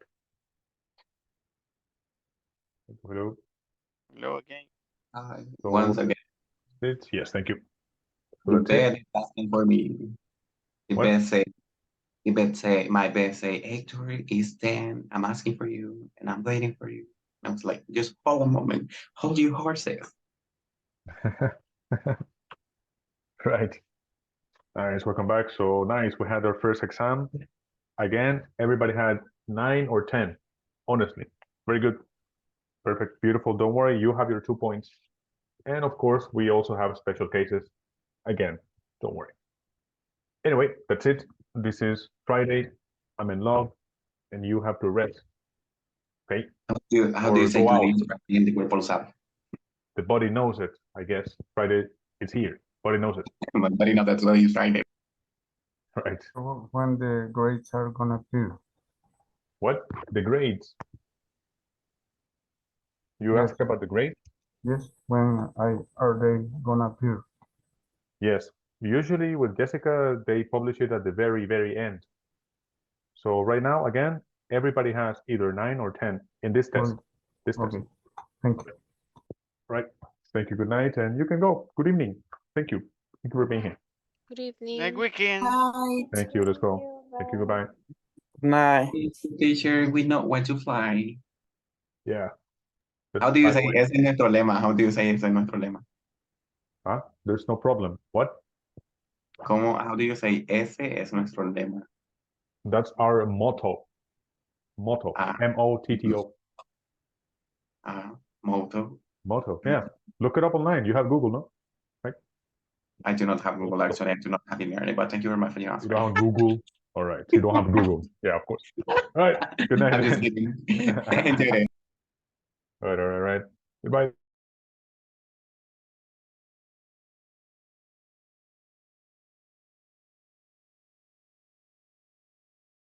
Hello. Hello again. So Once again, yes, thank you. So the that's it. bed is asking for me. The What? bed say, my bed say, Hector is 10. I'm asking for you, and I'm waiting for you. And I was like, just hold a moment, hold your horses. Right. Nice, welcome back. So nice, we had our first exam. Again, everybody had 9 or 10. Honestly, very good. Perfect, beautiful. Don't worry, you have your 2 points. And of course, we also have special cases. Again, don't worry. Anyway, that's it. This is Friday. I'm in love, and you have to rest. Okay? How do you say go to out. the en el cuerpo lo sabe? The body knows it, I guess. Friday is here. Body knows it. But you know that's why it's Friday. Right. So when the grades are gonna appear? What? The grades? You Yes. asked about the grade? Yes, when are they gonna appear? Yes. Usually with Jessica, they publish it at the very, very end. So right now, again, everybody has either 9 or 10 in this test. This test. Okay, thank you. Right. Thank you. Good night, and you can go. Good evening. Thank you. Thank you for being here. Good evening. Next weekend. Thank you. Let's go. Thank you. Goodbye. Night. Teacher, we know when to fly. Yeah. How do you By the say, way- ese es nuestro lema? How do you say, ese es nuestro lema? Huh? There's no problem. What? How do you say, ese es nuestro lema? That's our motto. Motto. M-O-T-T-O. Motto. Motto. Yeah. Look it up online. You have Google, no? Right? I do not have Google, actually. I do not have email, but thank you very much for your answer. You don't have Google. All right. You don't have Google. Yeah, of course. All right. Good night. I'm just kidding. Enjoy it. All right. Goodbye.